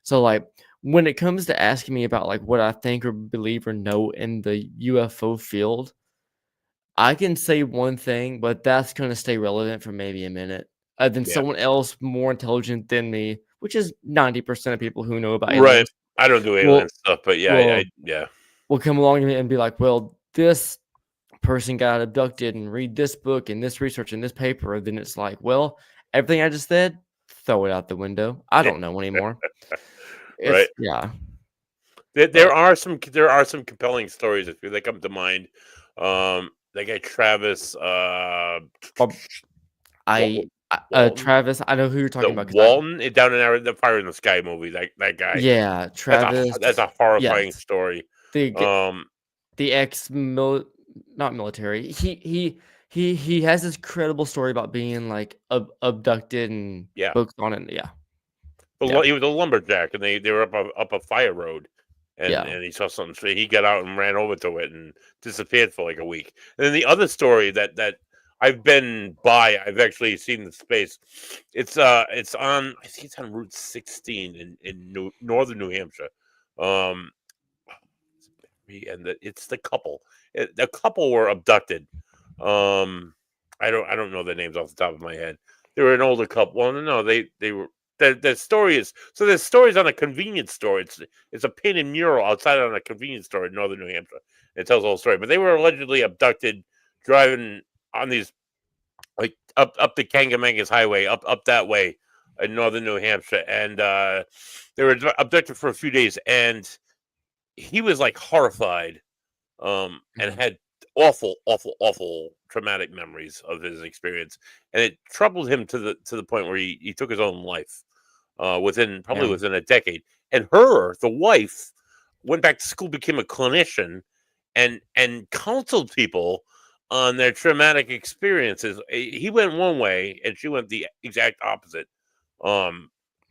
So, like, when it comes to asking me about like what I think or believe or know in the UFO field, I can say one thing, but that's gonna stay relevant for maybe a minute. Then Yeah. someone else more intelligent than me, which is 90% of people who know about Right. aliens, I don't do alien will stuff, but yeah, will yeah. will come along and be like, "Well, this person got abducted and read this book and this research and this paper." And then it's like, "Well, everything I just said, throw it out the window. I don't know anymore." Right. It's yeah, There but are some compelling stories that come to mind. That guy Travis, prob Wal- Walton, Travis, I know who you're the talking about 'cause I Walton down in the Fire in the Sky movie. That guy. yeah, That's Travis, a horrifying yes. story. The Um, The ex mil not military. He has this credible story about being, like, abducted and yeah. books on it. Yeah, yeah, He was a lumberjack, and they were up a fire road, yeah. and he saw something. So he got out and ran over to it and disappeared for like a week. And then the other story that I've been by, I've actually seen the space. It's on. I think it's on Route 16 in northern New Hampshire. Um, and it's the couple. The couple were abducted. Um, I don't know their names off the top of my head. They were an older couple. Well, no, they were. The story is so. There's stories on a convenience store. It's a painted mural outside on a convenience store in northern New Hampshire. It tells the whole story. But they were allegedly abducted driving on these like up the Kangamangas Highway up that way in northern New Hampshire, and they were abducted for a few days, and he was like horrified and Mhm. had awful traumatic memories of his experience, and it troubled him to the point where he took his own life probably Damn. within a decade. And the wife, went back to school, became a clinician, and counseled people on their traumatic experiences. He went one way, and she went the exact opposite. Um,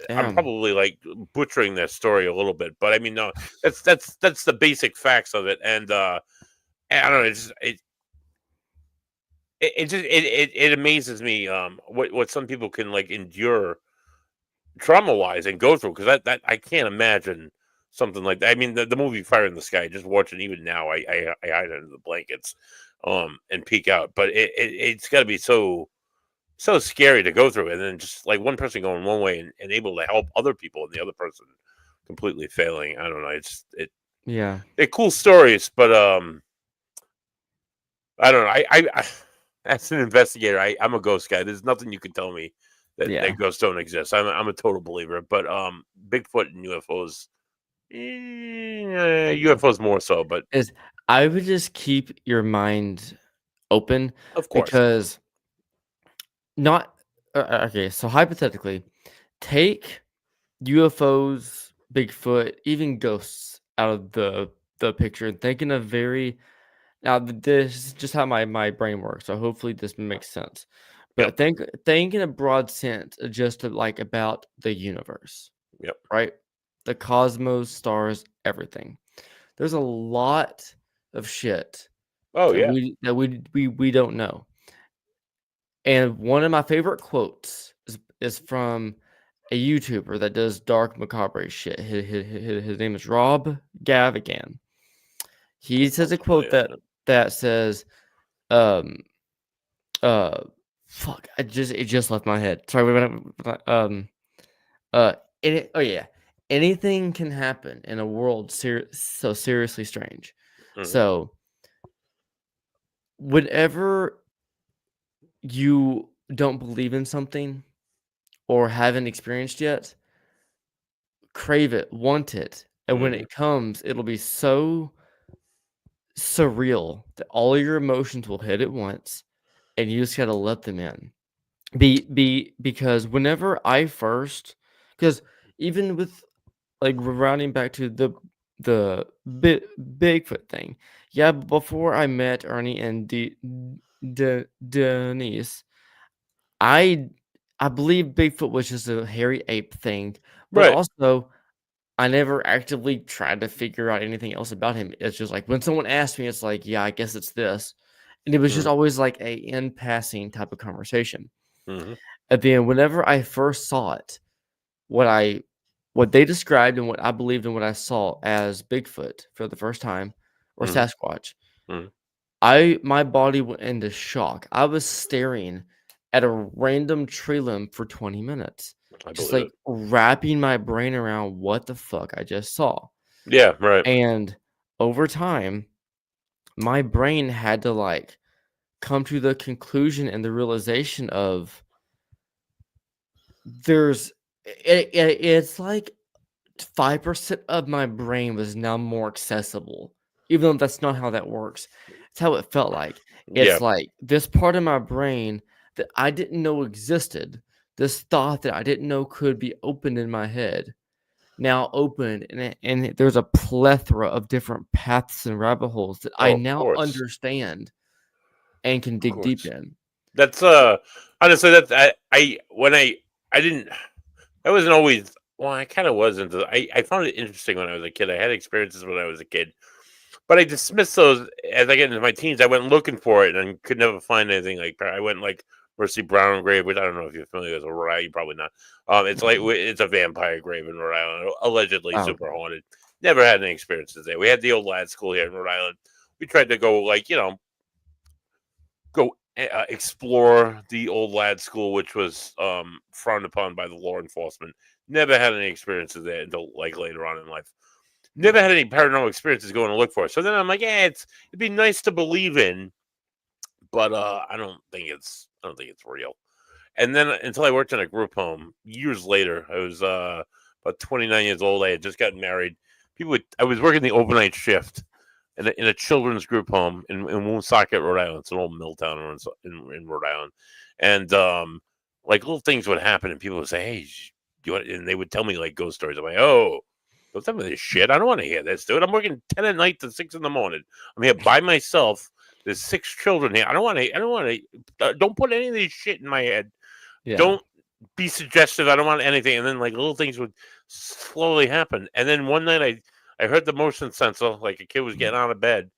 I'm Damn. probably like butchering their story a little bit, but I mean, no, that's the basic facts of it, and I don't know. It amazes me what some people can like endure trauma wise and go through, because that I can't imagine something like that. I mean, the movie Fire in the Sky, just watching even now, I hide under the blankets and peek out, but it's got to be so scary to go through, and then just like one person going one way and able to help other people, and the other person completely failing. I don't know. Yeah, They're cool stories, but I don't know. As an investigator, I'm a ghost guy. There's nothing you can tell me yeah. that ghosts don't exist. I'm a total believer. But Bigfoot and UFOs, UFOs more so. But Is I would just keep your mind open of course, because not okay, so hypothetically, take UFOs, Bigfoot, even ghosts out of the picture and think in a very Now, this is just how my brain works, so hopefully this makes sense. Yep. But think in a broad sense, just like about the universe, Yep. right? The cosmos, stars, everything. There's a lot of shit Oh that yeah. we don't know. And one of my favorite quotes is from a YouTuber that does dark macabre shit. His name is Rob Gavigan. He That says sounds a quote familiar. that says, um, uh, fuck, it just left my head. Sorry, uh, oh yeah, anything can happen in a world so seriously strange. Hmm. So whenever you don't believe in something or haven't experienced yet, crave it, want it, and when Hmm. it comes, it'll be so surreal that all your emotions will hit at once, and you just gotta let them in. Because whenever I first, because even with like rounding back to the Bigfoot thing, yeah, before I met Ernie and Denise, I I believe Bigfoot was just a hairy ape thing, but Right. also I never actively tried to figure out anything else about him. It's just like when someone asked me, it's like, yeah, I guess it's this. And it was just Hmm. always like a in passing type of conversation. Hmm. At the end, whenever I first saw it, what I what they described and what I believed and what I saw as Bigfoot for the first time or Hmm. Sasquatch, Hmm. my body went into shock. I was staring at a random tree limb for 20 minutes, I just believe like it. wrapping my brain around what the fuck I just saw. Yeah. Right. And over time, my brain had to like come to the conclusion and the realization of there's it's like 5% of my brain was now more accessible, even though that's not how that works. It's how it felt like. Yeah. It's like this part of my brain that I didn't know existed, this thought that I didn't know could be opened in my head, now opened, and there's a plethora of different paths and rabbit holes that I Oh, of now course. understand and can Of dig deep course. in. That's honestly that's I when I didn't I wasn't always well, I kind of was into I found it interesting when I was a kid. I had experiences when I was a kid, but I dismissed those as I get into my teens. I went looking for it and could never find anything like I went like Mercy Brown grave, which I don't know if you're familiar with Rhode Island, you probably not. It's like Mhm. it's a vampire grave in Rhode Island, allegedly Oh, super okay. haunted. Never had any experiences there. We had the old lad school here in Rhode Island. We tried to go like go explore the old lad school, which was frowned upon by the law enforcement. Never had any experiences there until like later on in life. Never Yeah. had any paranormal experiences going to look for it. So then I'm like, yeah, it'd be nice to believe in, but I don't think it's real. And then until I worked in a group home years later, I was about 29 years old. I had just gotten married. I was working the overnight shift in a children's group home in Woonsocket, Rhode Island. It's an old mill town in Rhode Island, and like little things would happen, and people would say, "Hey, and they would tell me like ghost stories. I'm like, "Oh, don't tell me this shit. I don't want to hear this, dude. I'm working 10 at night to 6 in the morning. I'm here by myself. There's 6 children here. I don't want to. I don't want to. Don't put any of these shit in my head. Yeah. Don't be suggestive. I don't want anything." And then like little things would slowly happen. And then one night I heard the motion sensor, like a kid was getting out of bed,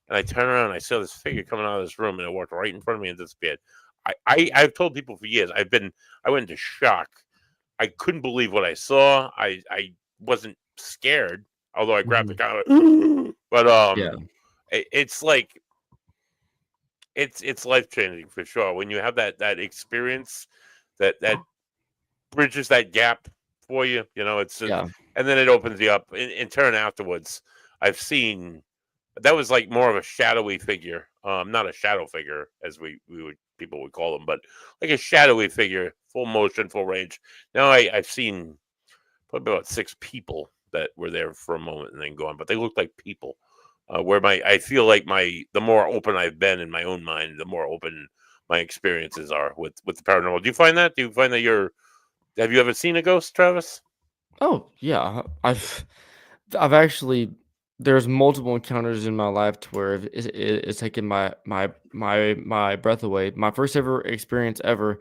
and I turned around and I saw this figure coming out of this room, and it walked right in front of me and disappeared. I've told people for years I went into shock. I couldn't believe what I saw. I wasn't scared, although I grabbed the Mhm. car. But Yeah. it's like it's life changing for sure when you have that experience that bridges that gap for you. You know, Yeah. and then it opens you up. In turn, afterwards, I've seen that was like more of a shadowy figure, not a shadow figure as we would people would call them, but like a shadowy figure, full motion, full range. Now I've seen probably about 6 people that were there for a moment and then gone, but they look like people. Where my I feel like the more open I've been in my own mind, the more open my experiences are with the paranormal. Do you find that? Do you find that you're have you ever seen a ghost, Travis? Oh, yeah. I've actually there's multiple encounters in my life to where it's taken my breath away. My first ever experience ever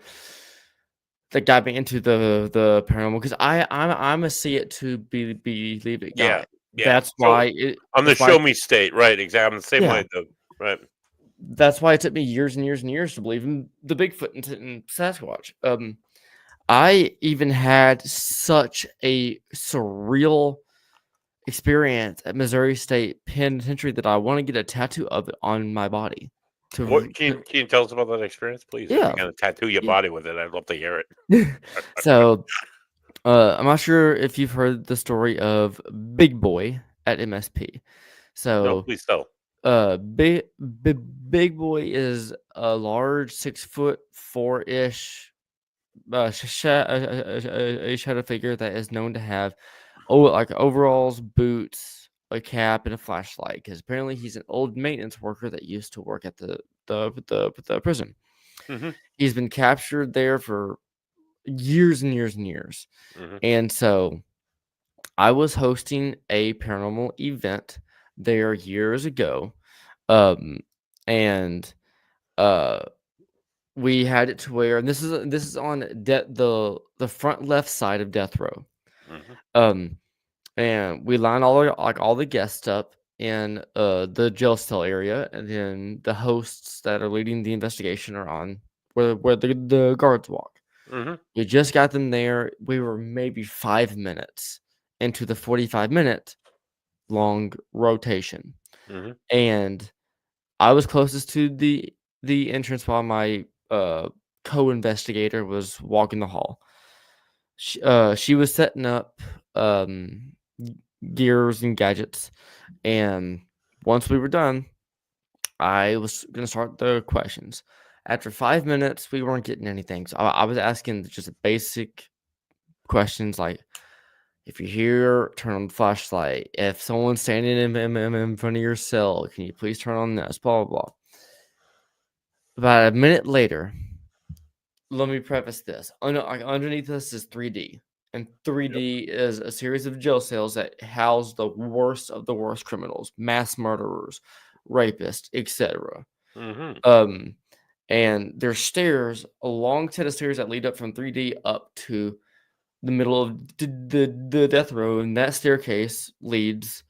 that got me into the paranormal because I'm a see it to believe it Yeah, guy. yeah. That's So why it. on the That's why. show me state, right? Exactly. I'm the same Yeah. way though. Right. That's why it took me years and years and years to believe in the Bigfoot and Sasquatch. I even had such a surreal experience at Missouri State Penitentiary that I want to get a tattoo of it on my body. What can you tell us about that experience, please? If Yeah, you're gonna tattoo your yeah. body with it, I'd love to hear it. So, I'm not sure if you've heard the story of Big Boy at MSP. No, So, please tell. Big Boy is a large 6'4" a shadow figure that is known to have like overalls, boots, a cap, and a flashlight. Because apparently he's an old maintenance worker that used to work at the prison. Hmm. He's been captured there for years and years and years. Hmm. And so I was hosting a paranormal event there years ago. Um, and uh we had it to where, and this is on the front left side of death row. Hmm. Um, and we line all the guests up in the jail cell area, and then the hosts that are leading the investigation are on where the guards walk. Hmm. We just got them there. We were maybe 5 minutes into the 45-minute long rotation, Hmm. and I was closest to the entrance while my co-investigator was walking the hall. She was setting up gears and gadgets, and once we were done, I was gonna start the questions. After 5 minutes, we weren't getting anything, so I was asking just basic questions like, "If you're here, turn on the flashlight. If someone's standing in front of your cell, can you please turn on this?" Blah blah blah. About a minute later, let me preface this. Underneath us is 3D, and Yep. 3D is a series of jail cells that house the worst of the worst criminals, mass murderers, rapists, etc. Hmm. Um, and there's stairs, a long set of stairs that lead up from 3D up to the middle of the death row, and that staircase leads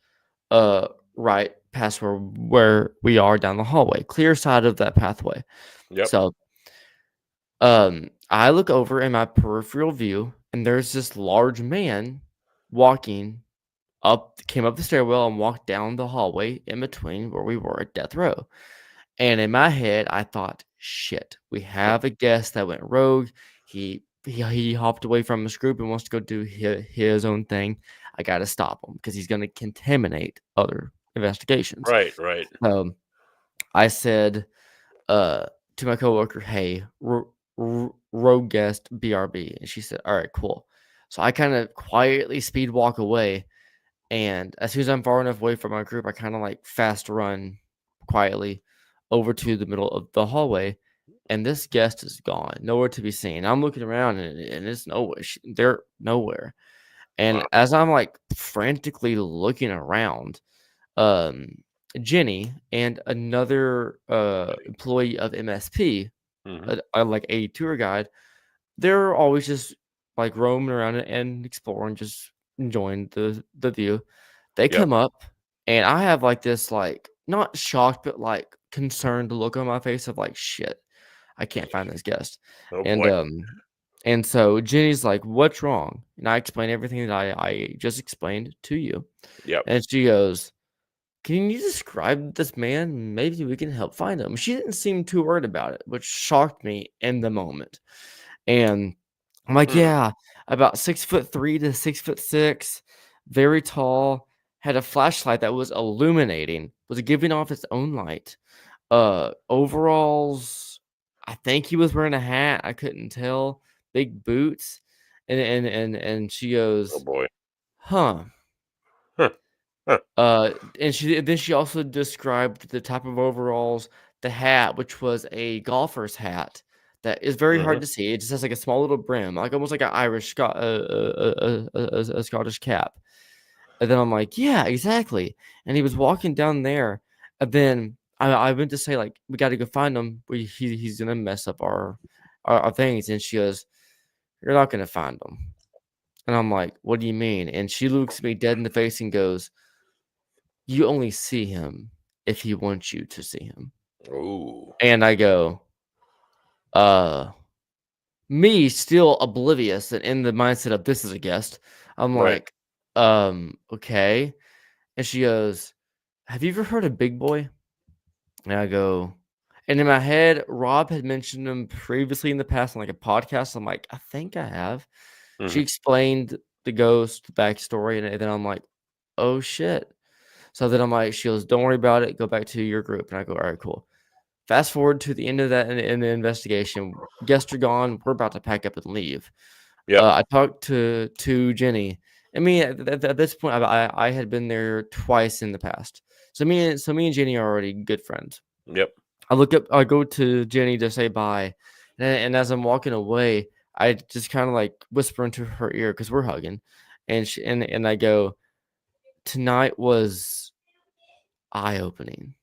right past where we are down the hallway, clear side of that pathway. Yep. So I look over in my peripheral view, and there's this large man walking came up the stairwell and walked down the hallway in between where we were at death row. And in my head, I thought, shit, we have a guest that went rogue. He hopped away from his group and wants to go do his own thing. I got to stop him because he's going to contaminate other investigations. Right. Right. I said to my coworker, "Hey, rogue guest BRB," and she said, "All right, cool." So I kind of quietly speed walk away, and as soon as I'm far enough away from my group, I kind of like fast run quietly over to the middle of the hallway, and this guest is gone, nowhere to be seen. I'm looking around, and it's nowhere. They're nowhere. And Wow. as I'm like frantically looking around, um, Jenny and another employee of MSP, Hmm. like a tour guide, they're always just like roaming around and exploring, just enjoying the view. They Yep. come up, and I have like this like not shocked but like concerned look on my face of like shit, I can't find this guest. Oh And boy. and so Jenny's like, "What's wrong?" And I explain everything that I just explained to you. Yep. And she goes, "Can you describe this man? Maybe we can help find him." She didn't seem too worried about it, which shocked me in the moment. And I'm like, Hmm. "Yeah, about 6'3" to 6'6", very tall, had a flashlight that was illuminating, was giving off its own light. Overalls, I think he was wearing a hat. I couldn't tell. Big boots, and she Oh goes, boy. "Huh." Huh. Huh. And she also described the type of overalls, the hat, which was a golfer's hat that is very Hmm. hard to see. It just has like a small little brim, like almost like an Irish a Scottish cap. And then I'm like, yeah, exactly. And he was walking down there. And then I went to say, like, we got to go find him. He's going to mess up our things. And she goes, you're not going to find him. And I'm like, what do you mean? And she looks me dead in the face and goes, you only see him if he wants you to see him. Ooh. And I go, me still oblivious and in the mindset of this is a guest. I'm Right. like, okay. And she goes, have you ever heard of Big Boy? And I go, and in my head, Rob had mentioned him previously in the past on like a podcast. I'm like, I think I have. She Hmm. explained the ghost, the backstory, and then I'm like, oh shit. So then I'm like, she goes, don't worry about it. Go back to your group. And I go, all right, cool. Fast forward to the end of that in the investigation. Guests are gone. We're about to pack up and leave. Yep. I talked to Jenny. I mean, at this point, I had been there twice in the past. So me and Jenny are already good friends. Yep. I go to Jenny to say bye, and as I'm walking away, I just kind of like whisper into her ear because we're hugging, and I go, tonight was eye opening.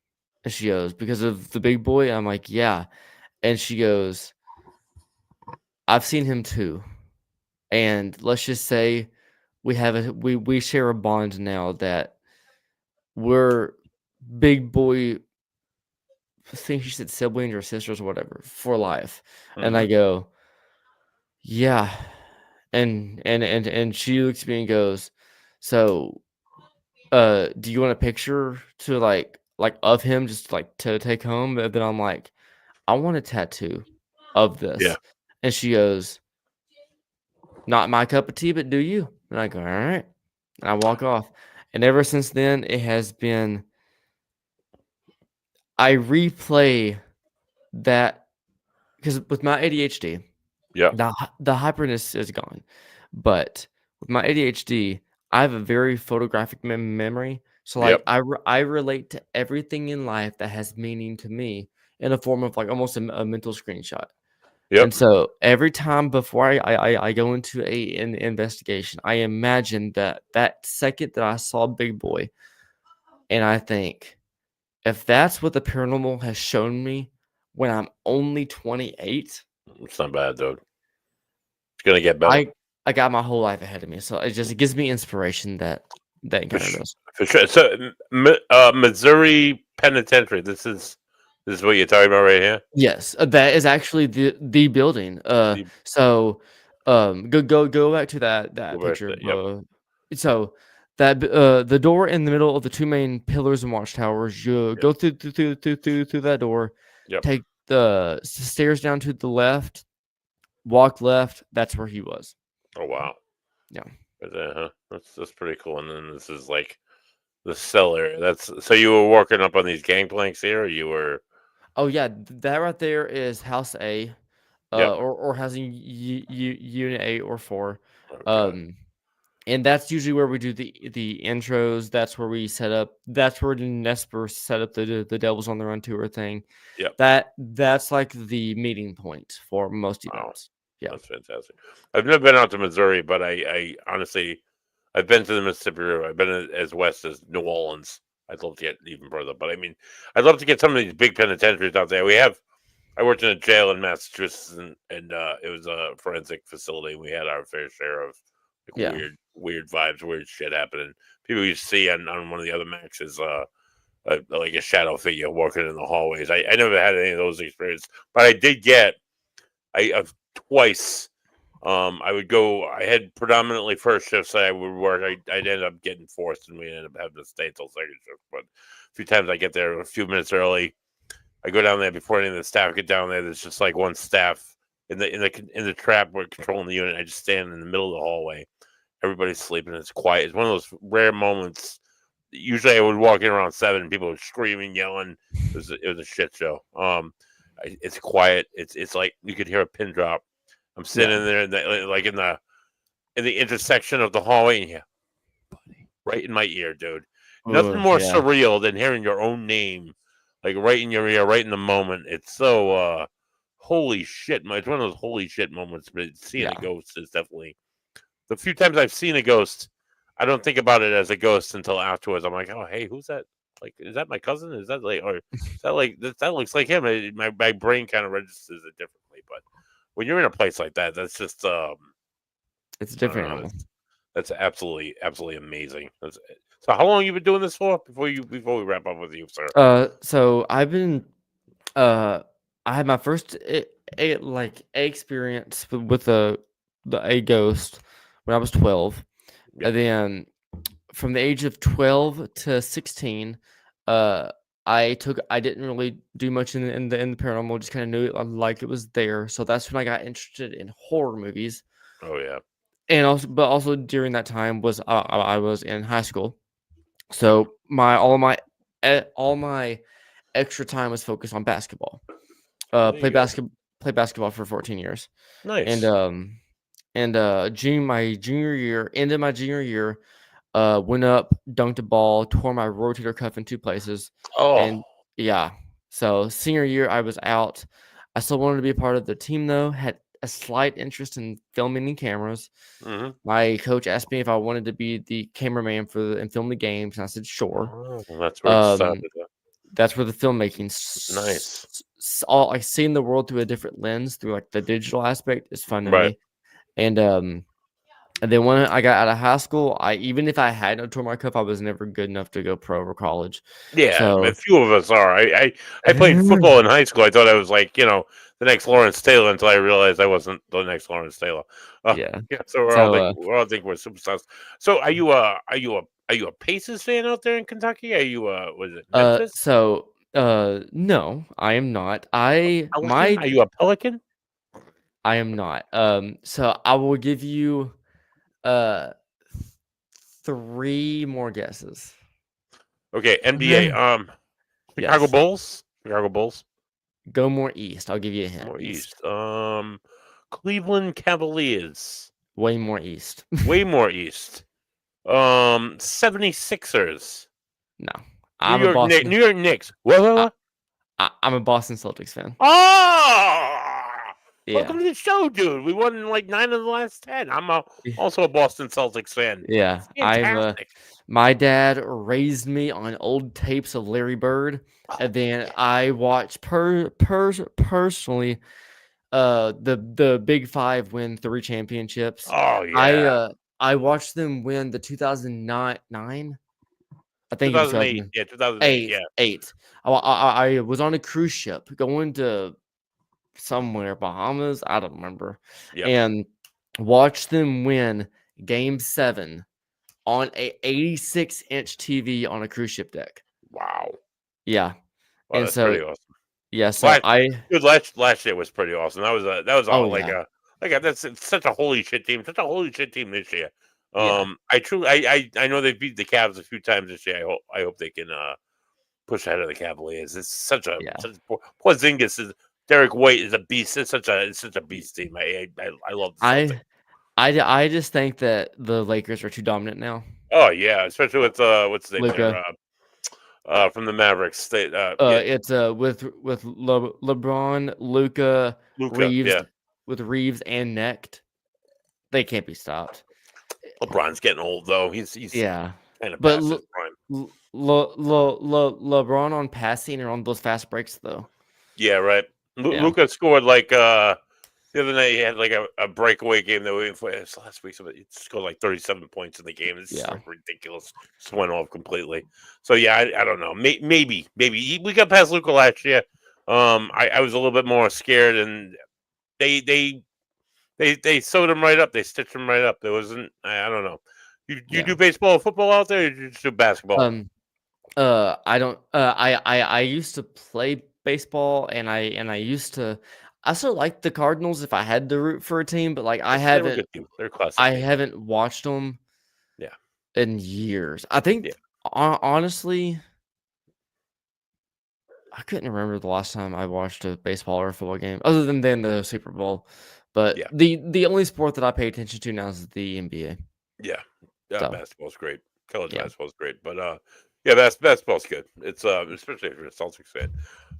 And she goes, because of the big boy. I'm like, yeah, and she goes, I've seen him too, and let's just say we share a bond now that we're big boy. I think she said siblings or sisters or whatever for life, and I Hmm. go, yeah. And she looks at me and goes, "So, do you want a picture to like of him just like to take home?" And then I'm like, "I want a tattoo of Yeah. this." And she goes, "Not my cup of tea, but do you?" And I go, "All right." And I walk off. And ever since then, it has been I replay that because with my ADHD, Yeah. the hyperness is gone, but with my ADHD, I have a very photographic memory. So like Yep. I relate to everything in life that has meaning to me in a form of like almost a mental screenshot. Yep. And so every time before I go into an investigation, I imagine that second that I saw Big Boy, and I think if that's what the paranormal has shown me when I'm only 28. It's not bad, dude. It's gonna get better. I got my whole life ahead of me, so it gives me inspiration that For, encounter does. for sure. So, Missouri Penitentiary. This is what you're talking about right here. Yes, that is actually the building. The, So, go back to that go back picture. to yep. So the door in the middle of the two main pillars and watchtowers. You Yep. go through that door. Yep. Take the stairs down to the left. Walk left. That's where he was. Oh wow. Yeah. Right there, huh? That's pretty cool. And then this is like the cellar. That's so you were working up on these gangplanks here, or you were. Oh yeah, that right there is House A, Yep. or housing Unit 8 or 4, Okay. um, and that's usually where we do the intros. That's where we set up. That's where Nesper set up the Devils on the Run tour thing. Yep. That's like the meeting point for most Wow. events. Yeah, That's fantastic. I've never been out to Missouri, but I honestly, I've been to the Mississippi River. I've been as west as New Orleans. I'd love to get even further, but I mean, I'd love to get some of these big penitentiaries out there. I worked in a jail in Massachusetts, and it was a forensic facility. We had our fair share of like yeah, weird vibes, weird shit happening. People you see on one of the other maxes, like a shadow figure walking in the hallways. I never had any of those experiences, but I did get twice. I would go. I had predominantly first shifts that I would work. I'd end up getting forced, and we ended up having to stay until second shift. But a few times I get there a few minutes early. I go down there before any of the staff get down there. There's just like one staff in the trap where controlling the unit. I just stand in the middle of the hallway. Everybody's sleeping. It's quiet. It's one of those rare moments. Usually, I would walk in around 7, and people were screaming, yelling. It was a shit show. It's quiet. It's like you could hear a pin drop. I'm sitting yeah. there, like in the intersection of the hallway, and yeah, right in my ear, dude. Nothing more Yeah, surreal than hearing your own name, like right in your ear, right in the moment. It's so holy shit. It's one of those holy shit moments. But seeing a yeah. ghost is definitely the few times I've seen a ghost. I don't think about it as a ghost until afterwards. I'm like, oh, hey, who's that? Like, is that my cousin? Is that like, or is that like that looks like him? My brain kind of registers it differently. But when you're in a place like that, that's just It's a I don't different know. animal. That's absolutely amazing. So how long you been doing this for? Before we wrap up with you, sir? So I've been I had my first experience with the a ghost when I was 12, Yeah. and then from the age of 12 to 16, uh, I didn't really do much in the paranormal, just kind of knew it like it was there. So that's when I got interested in horror movies, Oh yeah. and also during that time was I was in high school, Hmm. so all my extra time was focused on basketball. There you go. Play basketball for 14 years, and Nice. my junior year, end of my junior year, went up, dunked a ball, tore my rotator cuff in 2 places, Oh. and yeah. So senior year, I was out. I still wanted to be a part of the team though. Had a slight interest in filming and cameras. Hmm. My coach asked me if I wanted to be the cameraman and film the games, and I said sure. Oh, that's where it Um, started. that's where the filmmaking, Nice. all like seeing the world through a different lens, through like the digital aspect, is fun to Right. me. And then when I got out of high school, even if I had no tore my cuff, I was never good enough to go pro or college. Yeah, a So few of us are. I played football in high school. I thought I was like, the next Lawrence Taylor until I realized I wasn't the next Lawrence Taylor. yeah. Yeah, so we're all So think we're all think we're superstars. So are you a Pacers fan out there in Kentucky? Are you was it Memphis? no, I am not. Pelican? Are you a Pelican? I am not. So I will give you uh 3 more guesses. Okay, NBA. Chicago Yes. Bulls. Chicago Bulls. Go more east. I'll give you a hint. More East. east. Cleveland Cavaliers. Way more east. Way more east. 76ers. No. I'm a Boston. New York Knicks. What? I'm a Boston Celtics fan. Oh! Yeah. Welcome to the show, dude. We won like 9 of the last 10. Also a Boston Celtics fan. Yeah. Fantastic. My dad raised me on old tapes of Larry Bird, and then I watched personally the Big Five win 3 championships. Oh yeah. I watched them win the 2009. I think it was 2008. Yeah, 2008. Yeah. 8. I was on a cruise ship going to somewhere, Bahamas, I don't remember, Yep. and watched them win Game 7 on a 86-inch TV on a cruise ship deck. Wow. Yeah, Wow, and that's so pretty awesome. yeah, so Dude, last year was pretty awesome. That was all yeah, that's it's such a holy shit team. Such a holy shit team this year. yeah, I know they beat the Cavs a few times this year. I hope they can push ahead of the Cavaliers. It's such yeah. Porzingis is Derek White is a beast. It's such a beast team. I love the Celtics. I just think that the Lakers are too dominant now. Oh yeah, especially with what's the name Luka. there from the Mavericks. It's with LeBron, Luka, Reeves, yeah. with Reeves and Necht. They can't be stopped. LeBron's getting old though. He's Yeah, kind of but past his prime. LeBron on passing and on those fast breaks though. Yeah, right. Yeah. Luka scored like the other night. He had like a breakaway game that we last week. So he scored like 37 points in the game. It's so ridiculous. Just went off completely. So yeah, I don't know. Maybe we got past Luka last year. I was a little bit more scared, and they sewed him right up. They stitched him right up. There wasn't. I don't know. You do baseball or football out there? Or you just do basketball? I don't. I used to play baseball, and I used to. I still like the Cardinals if I had to root for a team, but like I They're a good team. They're a classic team. haven't watched them. Yeah. In years, I think. Honestly, I couldn't remember the last time I watched a baseball or a football game, other than the Super Bowl. But Yeah. the only sport that I pay attention to now is the NBA. Yeah. So. Basketball's great. College basketball's great. But Yeah, basketball's good. It's especially if you're a Celtics fan.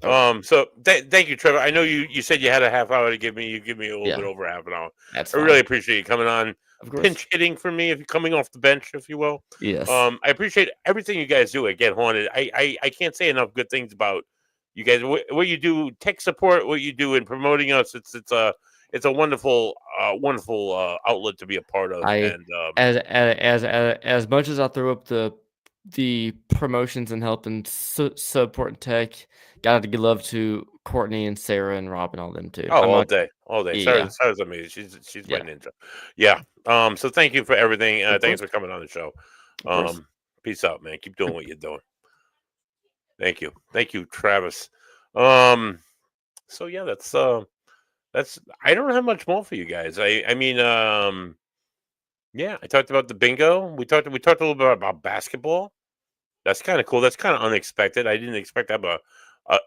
Oh, So thank you, Trevor. I know you said you had a half hour to give me. You give me a little bit yeah, over half an hour. that's I really fine. appreciate you coming on, Of course. pinch hitting for me, if you're coming off the bench, if you will. Yes. I appreciate everything you guys do at Get Haunted. I can't say enough good things about you guys. What you do, tech support, what you do in promoting us. It's a wonderful wonderful outlet to be a part of. I And as much as I throw up the promotions and help and support tech, gotta give love to Courtney and Sarah and Rob and all them too. Oh, I'm all not. day, all day. Yeah, Sarah's amazing. She's my yeah, ninja. Yeah. So thank you for everything. of Thanks course, for coming on the show. of course. Peace out, man. Keep doing what you're doing. Thank you, Travis. Um, so yeah, that's I don't have much more for you guys. I mean, yeah, I talked about the bingo. We talked a little bit about basketball. That's kind of cool. That's kind of unexpected. I didn't expect to have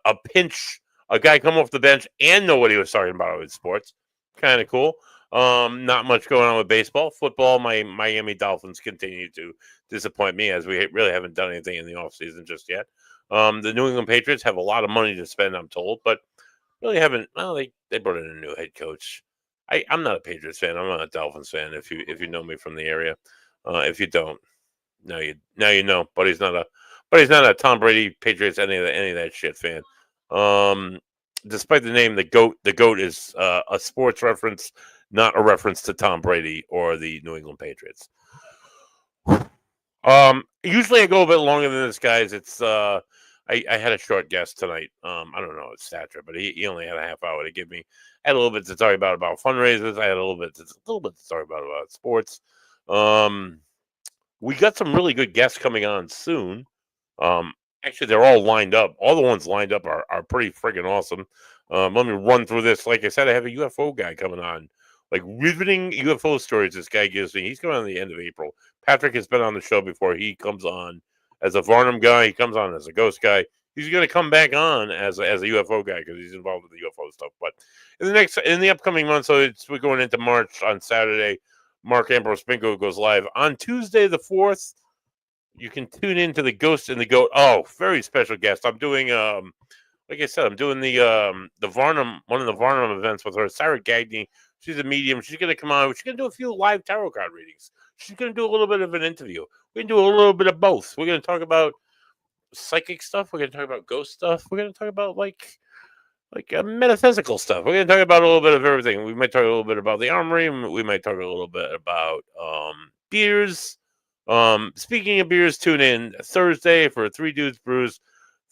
a pinch, a guy come off the bench and know what he was talking about with sports. Kind of cool. Not much going on with baseball. Football, my Miami Dolphins continue to disappoint me as we really haven't done anything in the offseason just yet. The New England Patriots have a lot of money to spend, I'm told, but really haven't. Well, they brought in a new head coach. I'm not a Patriots fan. I'm not a Dolphins fan. If you know me from the area, if you don't, now you know. But he's not a Tom Brady Patriots any of that shit fan. Um, Despite the name, the goat is a sports reference, not a reference to Tom Brady or the New England Patriots. Usually I go a bit longer than this, guys. It's I had a short guest tonight. I don't know his stature, but he only had a half hour to give me. I had a little bit to talk about fundraisers. I had a little bit to talk about sports. Um, we got some really good guests coming on soon. Um, Actually, they're all lined up. All the ones lined up are pretty friggin' awesome. Let me run through this. Like I said, I have a UFO guy coming on. Like riveting UFO stories this guy gives me. He's coming on the end of April. Patrick has been on the show before. He comes on as a Varnum guy. He comes on as a ghost guy. He's going to come back on as a UFO guy because he's involved with the UFO stuff. But in the upcoming month, so we're going into March on Saturday. Mark Ambrose Bingo goes live on Tuesday the 4th. You can tune into the Ghost and the Goat. Oh, very special guest. I'm doing like I said, I'm doing the Varnum, one of the Varnum events with her, Sarah Gagney. She's a medium. She's gonna come on. She's gonna do a few live tarot card readings. She's gonna do a little bit of an interview. We're gonna do a little bit of both. We're gonna talk about psychic stuff. We're gonna talk about ghost stuff. We're gonna talk about like metaphysical stuff. We're gonna talk about a little bit of everything. We might talk a little bit about the armory. We might talk a little bit about beers. Speaking of beers, tune in Thursday for Three Dudes Brews.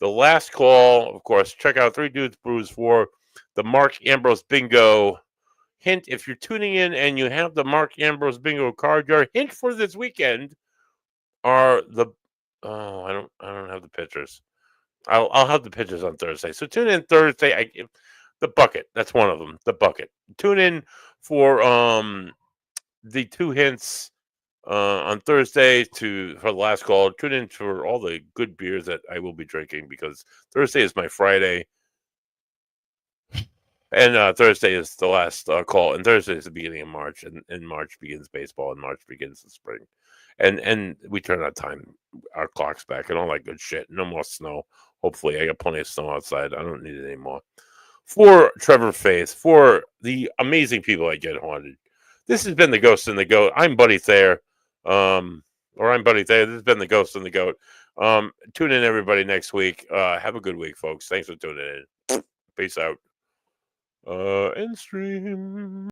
The last call, of course. Check out Three Dudes Brews for the Mark Ambrose Bingo. Hint: if you're tuning in and you have the Mark Ambrose Bingo card, your hint for this weekend are the. Oh, I don't have the pictures. I'll have the pictures on Thursday. So tune in Thursday. The bucket. That's one of them. The bucket. Tune in for the two hints on Thursday for the last call. Tune in for all the good beers that I will be drinking because Thursday is my Friday, and Thursday is the last call. And Thursday is the beginning of March, and March begins baseball, and March begins the spring, and we turn our clocks back, and all that good shit. No more snow. Hopefully, I got plenty of snow outside. I don't need it anymore. For Trevor Faith, for the amazing people at Get Haunted, this has been the Ghost and the Goat. I'm Buddy Thayer. I'm Buddy Thayer. This has been the Ghost and the Goat. Tune in everybody next week. Have a good week, folks. Thanks for tuning in. Peace out. End stream.